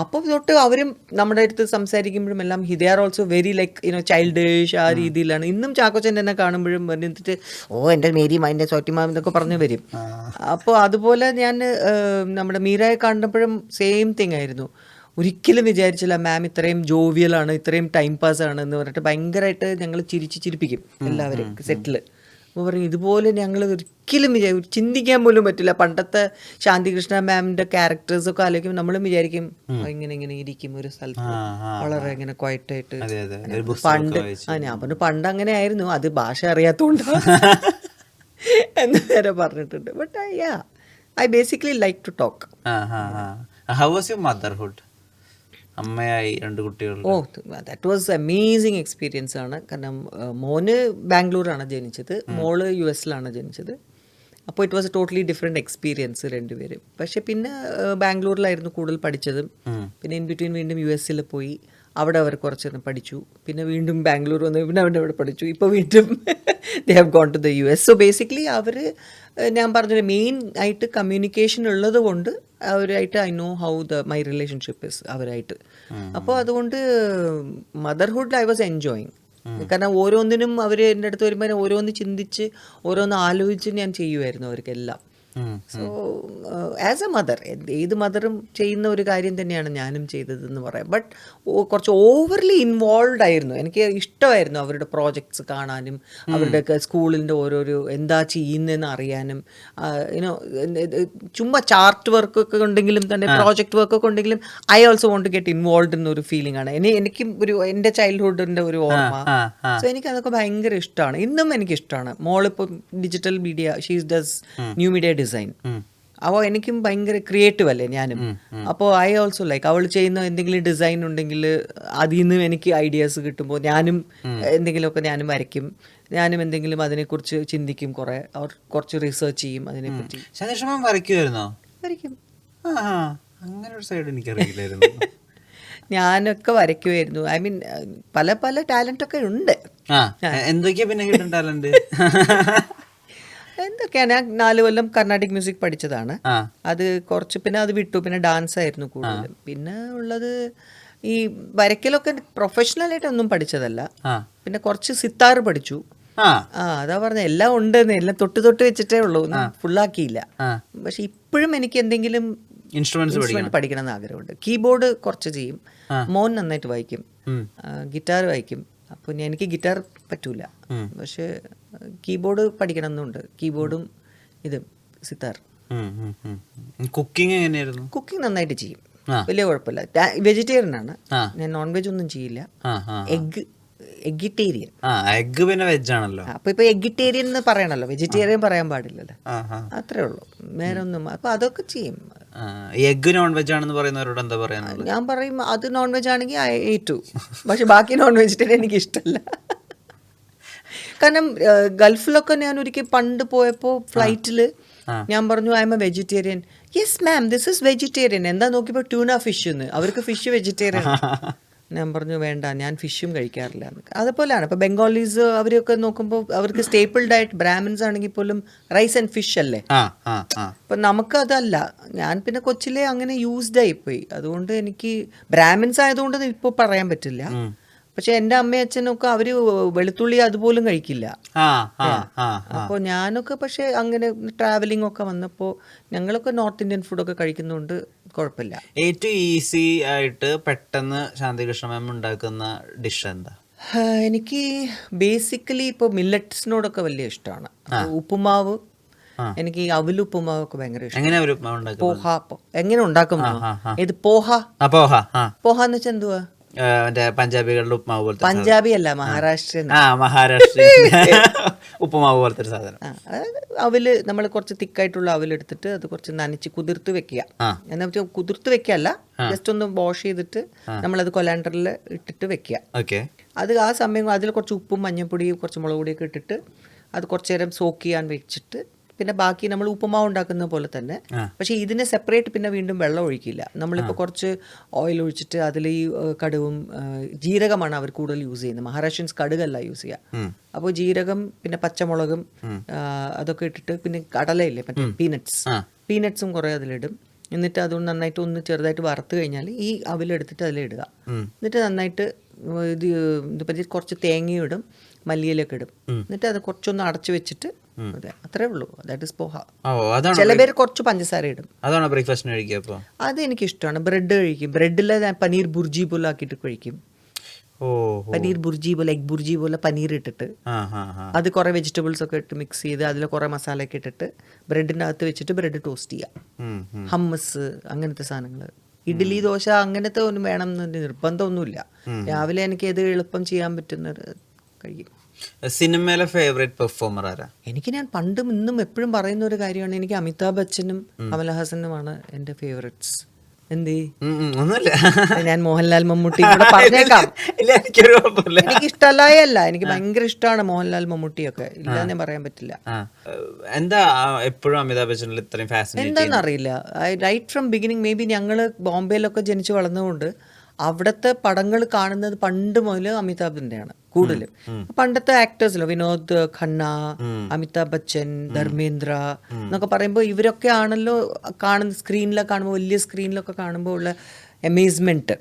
അപ്പം തൊട്ട് അവരും നമ്മുടെ അടുത്ത് സംസാരിക്കുമ്പോഴും എല്ലാം they are also very like childish ആ രീതിയിലാണ്. ഇന്നും ചാക്കോച്ചൻ എന്നെ കാണുമ്പോഴും വന്നിട്ട് എൻ്റെ മേരി എൻ്റെ സോറ്റിമാം എന്നൊക്കെ പറഞ്ഞു വരും. അപ്പോൾ അതുപോലെ ഞാൻ നമ്മുടെ മീരയെ കണ്ടപ്പോഴും സെയിം തിങ് ആയിരുന്നു. ഒരിക്കലും വിചാരിച്ചില്ല മാം ഇത്രയും ജോവിയലാണ്, ഇത്രയും ടൈം പാസ് ആണ് എന്ന് പറഞ്ഞിട്ട് ഭയങ്കരമായിട്ട് ഞങ്ങൾ ചിരിപ്പിക്കും എല്ലാവരും സെറ്റിൽ. അപ്പോൾ പറയും ഇതുപോലെ ഞങ്ങൾ ഒരിക്കലും ചിന്തിക്കാൻ പോലും പറ്റില്ല. പണ്ടത്തെ ശാന്തികൃഷ്ണ മാമിൻ്റെ ക്യാരക്ടേഴ്സൊക്കെ ആലോചിക്കും, നമ്മളും വിചാരിക്കും ഇങ്ങനെ ഇരിക്കും ഒരു സ്ഥലത്ത് വളരെ ഇങ്ങനെ ക്വയറ്റായിട്ട്. പണ്ട് ഞാൻ പറഞ്ഞു പണ്ട് അങ്ങനെ ആയിരുന്നു, അത് ഭാഷ അറിയാത്തതുകൊണ്ട് എന്ന് വരെ പറഞ്ഞിട്ടുണ്ട്. But I basically like to talk. How was your motherhood? അമ്മയായി 2 കുട്ടികൾ. ദാറ്റ് വാസ് അമേസിങ് എക്സ്പീരിയൻസ് ആണ്. കാരണം മോന് ബാംഗ്ലൂരാണ് ജനിച്ചത്, മോള് US-ലാണ് ജനിച്ചത്. അപ്പോൾ it was A totally different experience രണ്ടുപേരും. പക്ഷെ പിന്നെ ബാംഗ്ലൂരിലായിരുന്നു കൂടുതൽ പഠിച്ചതും. പിന്നെ ഇൻ ബിറ്റ്വീൻ വീണ്ടും US-ൽ പോയി, അവിടെ അവർ കുറച്ച് പഠിച്ചു. പിന്നെ വീണ്ടും ബാംഗ്ലൂർ വന്ന് പിന്നെ അവിടെ പഠിച്ചു. ഇപ്പോൾ വീണ്ടും they have gone to the US. So basically അവർ ഞാൻ പറഞ്ഞത് മെയിൻ ആയിട്ട് കമ്മ്യൂണിക്കേഷൻ ഉള്ളത് കൊണ്ട് അവരായിട്ട് I know how my relationship is അവരായിട്ട്. അപ്പോൾ അതുകൊണ്ട് മദർഹുഡ് ഐ വാസ് എൻജോയിങ്. കാരണം ഓരോന്നിനും അവർ എൻ്റെ അടുത്ത് വരുമ്പോൾ ഓരോന്ന് ചിന്തിച്ച് ഓരോന്ന് ആലോചിച്ച് ഞാൻ ചെയ്യുമായിരുന്നു അവർക്കെല്ലാം. സോ ആസ് എ മദർ, ഏത് മദറും ചെയ്യുന്ന ഒരു കാര്യം തന്നെയാണ് ഞാനും ചെയ്തതെന്ന് പറയാം. ബട്ട് കുറച്ച് ഓവർലി ഇൻവോൾവ് ആയിരുന്നു. എനിക്ക് ഇഷ്ടമായിരുന്നു അവരുടെ പ്രോജക്ട്സ് കാണാനും, അവരുടെയൊക്കെ സ്കൂളിൻ്റെ ഓരോരോ എന്താ ചെയ്യുന്നതെന്ന് അറിയാനും. ചുമ്മാ ചാർട്ട് വർക്കൊക്കെ ഉണ്ടെങ്കിലും തന്നെ പ്രോജക്റ്റ് വർക്കൊക്കെ ഉണ്ടെങ്കിലും I also want to get involve എന്നൊരു ഫീലിംഗ് ആണ്. എനിക്കും ഒരു എൻ്റെ ചൈൽഡ്ഹുഡിൻ്റെ ഒരു ഓർമ്മ. സോ എനിക്കതൊക്കെ ഭയങ്കര ഇഷ്ടമാണ്, ഇന്നും എനിക്കിഷ്ടമാണ്. മോളിപ്പോൾ digital media, she's does new media design. അപ്പോൾ എനിക്കും ഭയങ്കര ക്രിയേറ്റീവ് അല്ലേ ഞാനും. അപ്പോൾ ഐ ഓൾസോ ലൈക്ക് അവൾ ചെയ്യുന്ന എന്തെങ്കിലും ഡിസൈൻ ഉണ്ടെങ്കിൽ അതിൽ നിന്ന് എനിക്ക് ഐഡിയാസ് കിട്ടുമ്പോൾ ഞാനും എന്തെങ്കിലുമൊക്കെ ഞാനും വരയ്ക്കും, ഞാനും എന്തെങ്കിലും അതിനെക്കുറിച്ച് ചിന്തിക്കും, കുറച്ച് റിസർച്ച് ചെയ്യും അതിനെപ്പറ്റി. വരയ്ക്കുമായിരുന്നോ? വരയ്ക്കും. അങ്ങനെ ഒരു സൈഡ് എനിക്കറിയില്ലായിരുന്നു. ഞാനൊക്കെ വരയ്ക്കുമായിരുന്നു. ഐ മീൻ പല പല ടാലന്റ് ഒക്കെ ഉണ്ട്. എന്തൊക്കെയാ പിന്നെ ഹിഡൻ ടാലന്റ്? എന്തൊക്കെയാണ്, ഞാൻ 4 കൊല്ലം കർണാട്ടിക് മ്യൂസിക് പഠിച്ചതാണ്. അത് കുറച്ച് പിന്നെ അത് വിട്ടു. പിന്നെ ഡാൻസ് ആയിരുന്നു കൂടുതലും. പിന്നെ ഉള്ളത് ഈ വരയ്ക്കലൊക്കെ പ്രൊഫഷണലായിട്ട് ഒന്നും പഠിച്ചതല്ല. പിന്നെ കുറച്ച് സിത്താർ പഠിച്ചു. അതാ പറഞ്ഞ എല്ലാം ഉണ്ട്, എല്ലാം തൊട്ട് വെച്ചിട്ടേ ഉള്ളൂ, ഒന്നും ഫുള്ളാക്കിയില്ല. പക്ഷെ ഇപ്പോഴും എനിക്ക് എന്തെങ്കിലും ഇൻസ്ട്രുമെന്റ് പഠിക്കണം എന്ന് ആഗ്രഹമുണ്ട്. കീബോർഡ് കുറച്ച് ചെയ്യും, മോൻ നന്നായിട്ട് വായിക്കും, ഗിറ്റാർ വായിക്കും. അപ്പോൾ എനിക്ക് ഗിറ്റാർ പറ്റൂല, പക്ഷെ കീബോർഡ് പഠിക്കണം എന്നുണ്ട്. കീബോർഡും ഇതും സിത്താർ. കുക്കിംഗ് എങ്ങനെയായിരുന്നു? കുക്കിംഗ് നന്നായിട്ട് ചെയ്യും, വലിയ കുഴപ്പമില്ല. വെജിറ്റേറിയൻ ആണ് ഞാൻ, നോൺ വെജ് ഒന്നും ചെയ്യില്ല. എഗ്ഗിറ്റേറിയൻ. എഗ്ഗ് പിന്നെ വെജ് ആണല്ലോ. അപ്പൊ ഇപ്പൊ എഗ്ഗിറ്റേറിയൻ എന്ന് പറയണല്ലോ, വെജിറ്റേറിയൻ പറയാൻ പാടില്ലല്ലോ, അത്രേ ഉള്ളൂ. വേറെ ഒന്നും. അപ്പൊ അതൊക്കെ ചെയ്യും. എഗ്ഗ് നോൺ വെജ് ആണെന്ന് പറയുന്നവരോട് എന്താ പറയാനുള്ളത്? ഞാൻ പറയും അത് നോൺ വെജ് ആണെങ്കിൽ ഐ ഏറ്റു, പക്ഷെ ബാക്കി നോൺ വെജിറ്റേറിയൻ എനിക്ക് ഇഷ്ടമല്ല. കാരണം ഗൾഫിലൊക്കെ ഞാൻ ഒരിക്കൽ പണ്ട് പോയപ്പോൾ ഫ്ലൈറ്റിൽ ഞാൻ പറഞ്ഞു I M A vegetarian. Yes ma'am, this is vegetarian. എന്താ നോക്കിയപ്പോൾ ട്യൂണ ഫിഷ് എന്ന്. അവർക്ക് ഫിഷ് വെജിറ്റേറിയൻ. ഞാൻ പറഞ്ഞു വേണ്ട, ഞാൻ ഫിഷും കഴിക്കാറില്ല എന്ന്. അതുപോലെയാണ് ഇപ്പോൾ ബംഗാളീസ് അവരൊക്കെ നോക്കുമ്പോൾ അവർക്ക് സ്റ്റേപ്പിൾ ഡയറ്റ് ബ്രാഹ്മിൻസ് ആണെങ്കിൽ പോലും റൈസ് ആൻഡ് ഫിഷ് അല്ലേ. അപ്പം നമുക്കതല്ല. ഞാൻ പിന്നെ കൊച്ചിലെ അങ്ങനെ യൂസ്ഡ് ആയിപ്പോയി. അതുകൊണ്ട് എനിക്ക് ബ്രാഹ്മിൻസ് ആയതുകൊണ്ട് ഇപ്പോൾ പറയാൻ പറ്റില്ല. പക്ഷെ എൻ്റെ അമ്മയും അച്ഛനൊക്കെ അവര് വെളുത്തുള്ളി അതുപോലും കഴിക്കില്ല. അപ്പോൾ ഞാനൊക്കെ പക്ഷെ അങ്ങനെ ട്രാവലിംഗ് ഒക്കെ വന്നപ്പോൾ ഞങ്ങളൊക്കെ നോർത്ത് ഇന്ത്യൻ ഫുഡൊക്കെ കഴിക്കുന്നതുകൊണ്ട് കുഴപ്പമില്ല. ഏറ്റവും ഈസി ആയിട്ട് പെട്ടെന്ന് ശാന്തികൃഷ്ണ മാം ഉണ്ടാക്കുന്ന ഡിഷ് എന്താ? എനിക്ക് ബേസിക്കലി ഇപ്പോൾ മില്ലറ്റ്സിനോടൊക്കെ വലിയ ഇഷ്ടമാണ്. ഉപ്പുമാവ്, എനിക്ക് ഈ അവലുപ്പുമാവൊക്കെ ഭയങ്കര ഇഷ്ടം. എങ്ങനെയാ ഒരു ഉപ്മാവ് ഉണ്ടാക്കുന്നത്? പോഹ എങ്ങനെ ഉണ്ടാക്കുന്നു? ഇത് പോഹ എന്ന് വെച്ചാൽ എന്തുവാ? പഞ്ചാബികളുടെ ഉപ്മാവ് പോലത്തെ. പഞ്ചാബി അല്ല, മഹാരാഷ്ട്രൻ. മഹാരാഷ്ട്രീയൻ ഉപ്പുമാവ് പോലത്തെ ഒരു സാധനം. അവല് നമ്മൾ കുറച്ച് തിക്കായിട്ടുള്ള അവലെടുത്തിട്ട് അത് കുറച്ച് നനച്ച് കുതിർത്ത് വെക്കുക. എന്നാ വെച്ചാൽ കുതിർത്ത് വെക്കല്ല, ജസ്റ്റ് ഒന്ന് വാഷ് ചെയ്തിട്ട് നമ്മളത് കൊലാൻഡറിൽ ഇട്ടിട്ട് വെക്കുക. അത് ആ സമയം അതിൽ കുറച്ച് ഉപ്പും മഞ്ഞൾപ്പൊടിയും കുറച്ച് മുളക് പൊടിയൊക്കെ ഇട്ടിട്ട് അത് കുറച്ച് നേരം സോക്ക് ചെയ്യാൻ വെച്ചിട്ട് പിന്നെ ബാക്കി നമ്മൾ ഉപ്പുമാവ് ഉണ്ടാക്കുന്ന പോലെ തന്നെ. പക്ഷേ ഇതിനെ സെപ്പറേറ്റ് പിന്നെ വീണ്ടും വെള്ളം ഒഴിക്കില്ല. നമ്മളിപ്പോൾ കുറച്ച് ഓയിൽ ഒഴിച്ചിട്ട് അതിൽ ഈ കടുവും ജീരകമാണ് അവർ കൂടുതൽ യൂസ് ചെയ്യുന്നത്. മഹാരാഷ്ട്രൻസ് കടുകല്ല യൂസ് ചെയ്യുക. അപ്പോൾ ജീരകം പിന്നെ പച്ചമുളകും അതൊക്കെ ഇട്ടിട്ട് പിന്നെ കടലയില്ലേ മറ്റേ പീനട്സും കുറേ അതിലിടും. എന്നിട്ട് അതുകൊണ്ട് നന്നായിട്ട് ഒന്ന് ചെറുതായിട്ട് വറുത്ത് കഴിഞ്ഞാൽ ഈ അവിലെടുത്തിട്ട് അതിലിടുക. എന്നിട്ട് നന്നായിട്ട് ഇത് കുറച്ച് തേങ്ങയും ഇടും, മല്ലിയിലൊക്കെ ഇടും. എന്നിട്ട് അത് കുറച്ചൊന്ന് അടച്ചു വെച്ചിട്ട് അതെ, അത്രേ ഉള്ളൂ. That is poha. ചില പേര് കുറച്ച് പഞ്ചസാര ഇടും. അതാണോ ബ്രേക്ക്ഫാസ്റ്റിന് കഴിക്കുക? അത് എനിക്കിഷ്ടമാണ്. ബ്രെഡ് കഴിക്കും. ബ്രെഡിൽ പനീർ ബുർജി പോലെ ആക്കിയിട്ട് കഴിക്കും. പനീർ ബുർജി പോലെ, എഗ് ബുർജി പോലെ പനീർ ഇട്ടിട്ട് അത് കുറെ വെജിറ്റബിൾസ് ഒക്കെ ഇട്ട് മിക്സ് ചെയ്ത് അതിൽ കുറെ മസാല ഒക്കെ ഇട്ടിട്ട് ബ്രെഡിൻ്റെ അകത്ത് വെച്ചിട്ട് ബ്രെഡ് ടോസ്റ്റ് ചെയ്യാം. ഹമ്മസ് അങ്ങനത്തെ സാധനങ്ങൾ. ഇഡ്ഡലി ദോശ അങ്ങനത്തെ ഒന്നും വേണം എന്ന് നിർബന്ധമൊന്നുമില്ല. രാവിലെ എനിക്ക് ഏത് എളുപ്പം ചെയ്യാൻ പറ്റുന്നത് കഴിക്കും. സിനിമയിലെ ഫേവറേറ്റ് പെർഫോമർ ആരാ? ഞാൻ പണ്ടും ഇന്നും എപ്പോഴും പറയുന്ന ഒരു കാര്യമാണ്, എനിക്ക് അമിതാഭ് ബച്ചനും കമലഹാസനുമാണ് എൻ്റെ ഫേവറേറ്റ്സ്. എന്തേ? ഒന്നുമില്ല, ഞാൻ മോഹൻലാൽ മമ്മൂട്ടി കൂടെ പറഞ്ഞേക്കാം. എനിക്ക് ഇഷ്ടമല്ലായല്ല, എനിക്ക് ഭയങ്കര ഇഷ്ടമാണ് മോഹൻലാൽ മമ്മൂട്ടിയൊക്കെ, ഇല്ലാന്നേ പറയാൻ പറ്റില്ല. എന്താ എപ്പോഴും അമിതാഭ് ബച്ചനിൽ ഇത്രയും ഫാസിനേറ്റ്? എന്താണെന്നറിയില്ല. Right from beginning, maybe ഞങ്ങൾ ബോംബെയിലൊക്കെ ജനിച്ച് വളർന്നതുകൊണ്ട് അവിടുത്തെ പടങ്ങൾ കാണുന്നത് പണ്ട് മുതൽ അമിതാഭിൻ്റെയാണ് കൂടുതലും. പണ്ടത്തെ ആക്ടേഴ്സിലോ വിനോദ് ഖന്ന, അമിതാഭ് ബച്ചൻ, ധർമ്മേന്ദ്ര എന്നൊക്കെ പറയുമ്പോൾ ഇവരൊക്കെ ആണല്ലോ കാണുന്ന സ്ക്രീനിലൊക്കെ കാണുമ്പോൾ, വലിയ സ്ക്രീനിലൊക്കെ കാണുമ്പോൾ ഉള്ള അമേസ്മെന്റ്.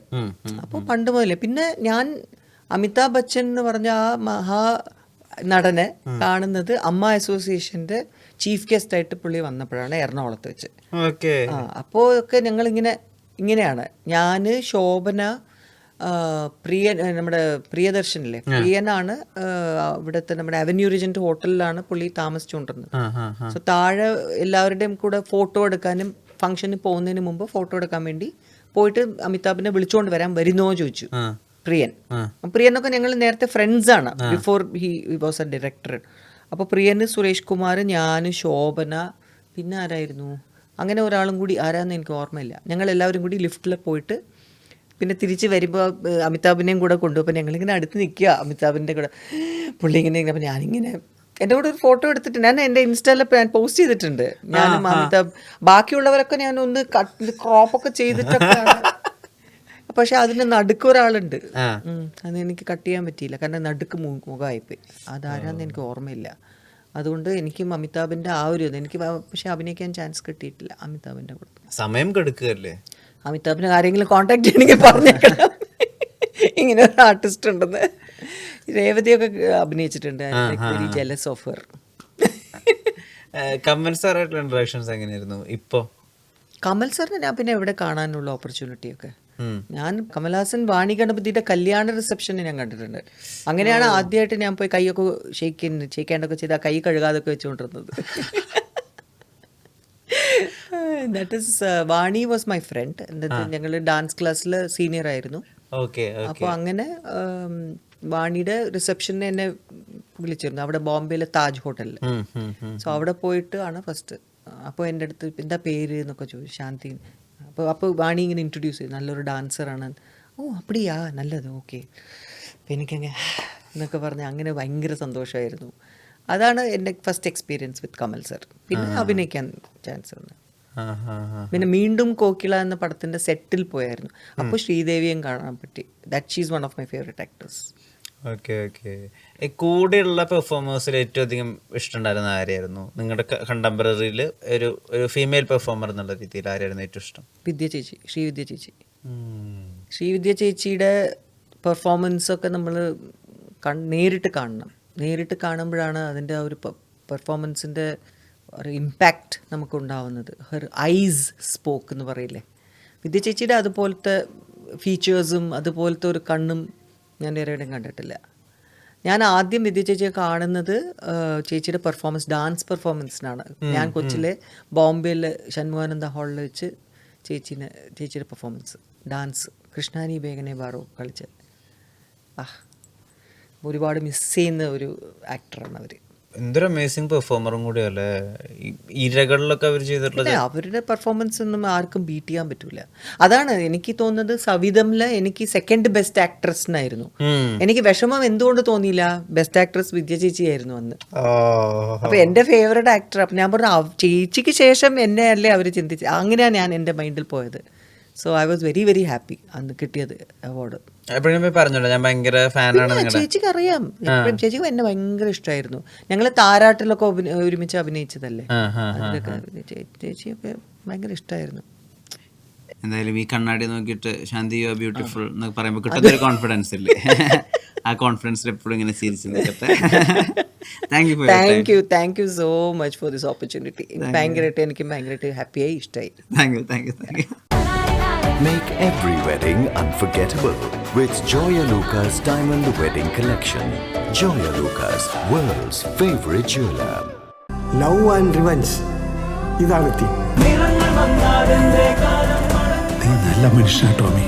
അപ്പോൾ പണ്ട് മുതലേ. പിന്നെ ഞാൻ അമിതാഭ് ബച്ചൻ എന്ന് പറഞ്ഞ ആ മഹാ നടനെ കാണുന്നത് അമ്മ അസോസിയേഷന്റെ ചീഫ് ഗസ്റ്റ് ആയിട്ട് പുള്ളി വന്നപ്പോഴാണ്, എറണാകുളത്ത് വെച്ച്. അപ്പോൾ ഒക്കെ ഇങ്ങനെയാണ് ഞാൻ, ശോഭന, പ്രിയൻ, നമ്മുടെ പ്രിയദർശനില്ലേ, പ്രിയനാണ് ഇവിടുത്തെ നമ്മുടെ അവന്യൂ റിജന്റ് ഹോട്ടലിലാണ് പുള്ളി താമസിച്ചുകൊണ്ടിരുന്നത്. സോ താഴെ എല്ലാവരുടെയും കൂടെ ഫോട്ടോ എടുക്കാനും ഫംഗ്ഷന് പോകുന്നതിന് മുമ്പ് ഫോട്ടോ എടുക്കാൻ വേണ്ടി പോയിട്ട് അമിതാഭിനെ വിളിച്ചുകൊണ്ട് വരുന്നോ ചോദിച്ചു പ്രിയനൊക്കെ ഞങ്ങൾ നേരത്തെ ഫ്രണ്ട്സ് ആണ്, before he was A director. അപ്പോൾ പ്രിയന് സുരേഷ് കുമാർ, ഞാൻ, ശോഭന, പിന്നെ ആരായിരുന്നു, അങ്ങനെ ഒരാളും കൂടി, ആരാന്ന് എനിക്ക് ഓർമ്മയില്ല. ഞങ്ങൾ എല്ലാവരും കൂടി ലിഫ്റ്റിൽ പോയിട്ട് പിന്നെ തിരിച്ച് വരുമ്പോൾ അമിതാഭിനെയും കൂടെ കൊണ്ടുപോകും. അപ്പോൾ ഞങ്ങളിങ്ങനെ അടുത്ത് നിൽക്കുക അമിതാഭിൻ്റെ കൂടെ. പുള്ളി ഇങ്ങനെ, അപ്പോൾ ഞാനിങ്ങനെ എൻ്റെ കൂടെ ഒരു ഫോട്ടോ എടുത്തിട്ട് ഞാൻ എൻ്റെ ഇൻസ്റ്റയിൽ ഞാൻ പോസ്റ്റ് ചെയ്തിട്ടുണ്ട്. ഞാനും അമിതാഭ്, ബാക്കിയുള്ളവരൊക്കെ ഞാൻ ഒന്ന് ക്രോപ്പൊക്കെ ചെയ്തിട്ടൊക്കെയാണ്. പക്ഷെ അതിന് നടുക്ക് ഒരാളുണ്ട്, അത് എനിക്ക് കട്ട് ചെയ്യാൻ പറ്റിയില്ല, കാരണം നടുക്ക് മുഖമായിപ്പോയി. അതാരാന്ന് എനിക്ക് ഓർമ്മയില്ല. അതുകൊണ്ട് എനിക്കും അമിതാഭിൻ്റെ ആ ഒരു എനിക്ക് പക്ഷെ അഭിനയിക്കാൻ ചാൻസ് കിട്ടിയിട്ടില്ല അമിതാഭിൻ്റെ കൂടെ. സമയം കെടുക്കുകയല്ലേ? അമിതാഭിനെ ആരെങ്കിലും കോണ്ടാക്ട് ചെയ്യണമെങ്കിൽ പറഞ്ഞേക്കണം, ഇങ്ങനെ ഒരു ആർട്ടിസ്റ്റ് ഉണ്ടെന്ന്. രേവതിയൊക്കെ അഭിനയിച്ചിട്ടുണ്ട്. Very jealous of her. Kamal സാറായിട്ടുള്ള ഇൻട്രാക്ഷൻസ് എങ്ങനെയായിരുന്നു? ഇപ്പോൾ കമൽ സാറിനെ ഞാൻ പിന്നെ എവിടെ കാണാനുള്ള ഓപ്പർച്യൂണിറ്റിയൊക്കെ, ഞാൻ കമൽഹാസൻ വാണി ഗണപതിയുടെ കല്യാണ റിസപ്ഷന് ഞാൻ കണ്ടിട്ടുണ്ട്. അങ്ങനെയാണ് ആദ്യമായിട്ട് ഞാൻ പോയി കൈയൊക്കെ ഷെയ്ക്കാണ്ടൊക്കെ ചെയ്ത് ആ കൈ കഴുകാതൊക്കെ വെച്ചുകൊണ്ടിരുന്നത്. That is Vani was my friend. എന്നിട്ട് ഞങ്ങൾ ഡാൻസ് ക്ലാസ്സിൽ സീനിയർ ആയിരുന്നു. അപ്പോൾ അങ്ങനെ വാണിയുടെ റിസപ്ഷന് എന്നെ വിളിച്ചിരുന്നു, അവിടെ ബോംബെയിലെ താജ് ഹോട്ടലിൽ. സോ അവിടെ പോയിട്ട് ആണ് ഫസ്റ്റ്. അപ്പോൾ എൻ്റെ അടുത്ത് എന്താ പേര് എന്നൊക്കെ ചോദിച്ചു, ശാന്തി. അപ്പോൾ വാണി ഇങ്ങനെ ഇൻട്രൊഡ്യൂസ് ചെയ്തു, നല്ലൊരു ഡാൻസറാണ്. ഓ അപ്പടിയാ, നല്ലത്, ഓക്കെ. അപ്പം എനിക്കങ്ങനെ എന്നൊക്കെ പറഞ്ഞ് അങ്ങനെ ഭയങ്കര സന്തോഷമായിരുന്നു. അതാണ് എൻ്റെ ഫസ്റ്റ് എക്സ്പീരിയൻസ് വിത്ത് കമൽ സർ. പിന്നെ അഭിനയിക്കാൻ ചാൻസ് വന്നു. പിന്നെ വീണ്ടും കോക്കിള എന്ന പടത്തിൻ്റെ സെറ്റിൽ പോയായിരുന്നു. അപ്പോൾ ശ്രീദേവിയും കാണാൻ പറ്റി. That she's one of my favourite actors. Okay okay. ഈ കൂടെയുള്ള പെർഫോമേഴ്സിൽ ഏറ്റവും അധികം ഇഷ്ടമുണ്ടായിരുന്ന ആരെയായിരുന്നു നിങ്ങളുടെ കണ്ടംപററിയിൽ? ഒരു ഫീമെയിൽ പെർഫോമർ എന്നുള്ള രീതിയിൽ ആരായിരുന്നു ഏറ്റവും ഇഷ്ടം? വിദ്യ ചേച്ചി, ശ്രീവിദ്യ ചേച്ചി. ശ്രീവിദ്യ ചേച്ചിയുടെ പെർഫോമൻസൊക്കെ നമ്മൾ നേരിട്ട് കാണണം. നേരിട്ട് കാണുമ്പോഴാണ് അതിൻ്റെ ആ ഒരു പെർഫോമൻസിൻ്റെ ഒരു ഇമ്പാക്റ്റ് നമുക്കുണ്ടാവുന്നത്. ഹെർ ഐസ് സ്പോക്ക് എന്ന് പറയില്ലേ, വിദ്യ ചേച്ചിയുടെ അതുപോലത്തെ ഫീച്ചേഴ്സും അതുപോലത്തെ ഒരു കണ്ണും ഞാൻ വേറെയും കണ്ടിട്ടില്ല. ഞാൻ ആദ്യം വിദ്യ ചേച്ചിയെ കാണുന്നത് ചേച്ചിയുടെ പെർഫോമൻസ്, ഡാൻസ് പെർഫോമൻസിനാണ്. ഞാൻ കൊച്ചിലെ ബോംബെയിൽ ഷൺമുഖാനന്ദ ഹാളിൽ വെച്ച് ചേച്ചിയുടെ പെർഫോമൻസ് ഡാൻസ്, കൃഷ്ണാനി ബേഗനെ ബാറോ കളിച്ച് ഒരുപാട് മിസ് ചെയ്യുന്ന ഒരു ആക്ടറാണ് അവർ. എന്തൊരു അമേസിങ് പെർഫോമറും കൂടിയല്ലേ. ഇരകളിലൊക്കെ അവർ ചെയ്തിട്ടുള്ളത്. അവരുടെ പെർഫോമൻസ് ഒന്നും ആർക്കും ബീറ്റ് ചെയ്യാൻ പറ്റൂല. അതാണ് എനിക്ക് തോന്നുന്നത്. സവിധമില് എനിക്ക് സെക്കൻഡ് ബെസ്റ്റ് ആക്ട്രസിനായിരുന്നു. എനിക്ക് വിഷമം എന്തുകൊണ്ട് തോന്നിയില്ല, ബെസ്റ്റ് ആക്ട്രസ് വിദ്യ ചേച്ചി ആയിരുന്നു അന്ന്. അപ്പൊ എന്റെ ഫേവറേറ്റ് ആക്ടർ. അപ്പൊ ഞാൻ പറഞ്ഞു ചേച്ചിക്ക് ശേഷം എന്നെ അല്ലേ അവർ ചിന്തിച്ച്. അങ്ങനെയാണ് ഞാൻ എൻ്റെ മൈൻഡിൽ പോയത്. So I was very very happy അന്ന് കിട്ടിയത് അവാർഡ്. എപ്പോഴും പറഞ്ഞല്ലോ ഞാൻ ഭയങ്കര ഫാനാണ്. ചേച്ചിക്ക് അറിയാം, എപ്പോഴും ചേച്ചിക്ക് എന്നെ ഭയങ്കര ഇഷ്ടമായിരുന്നു. ഞങ്ങൾ താരാട്ടിലൊക്കെ ഒരുമിച്ച് അഭിനയിച്ചതല്ലേ, ചേച്ചിയൊക്കെ ഭയങ്കര ഇഷ്ടമായിരുന്നു. എന്തായാലും ഈ കണ്ണാടി നോക്കിയിട്ട് ശാന്തി യു ആർ ബ്യൂട്ടിഫുൾ എന്ന് പറയുമ്പോൾ കിട്ടുന്ന ഒരു കോൺഫിഡൻസ് ഇല്ലേ, ആ കോൺഫിഡൻസിൽ എപ്പോഴും ഇങ്ങനെ ചിരിച്ചു നിൽക്കട്ടെ. Thank you so much for this opportunity. എനിക്ക് ഭയങ്കരമായിട്ട് ഹാപ്പിയായി, ഇഷ്ടമായി. Thank you. Make every wedding unforgettable with Joya Lucas Diamond Wedding Collection. Joya Lucas, world's favorite jeweler. Love and revenge, ഇതാണ് തീം. നീ നല്ല മനുഷ്യനാ ടോമി.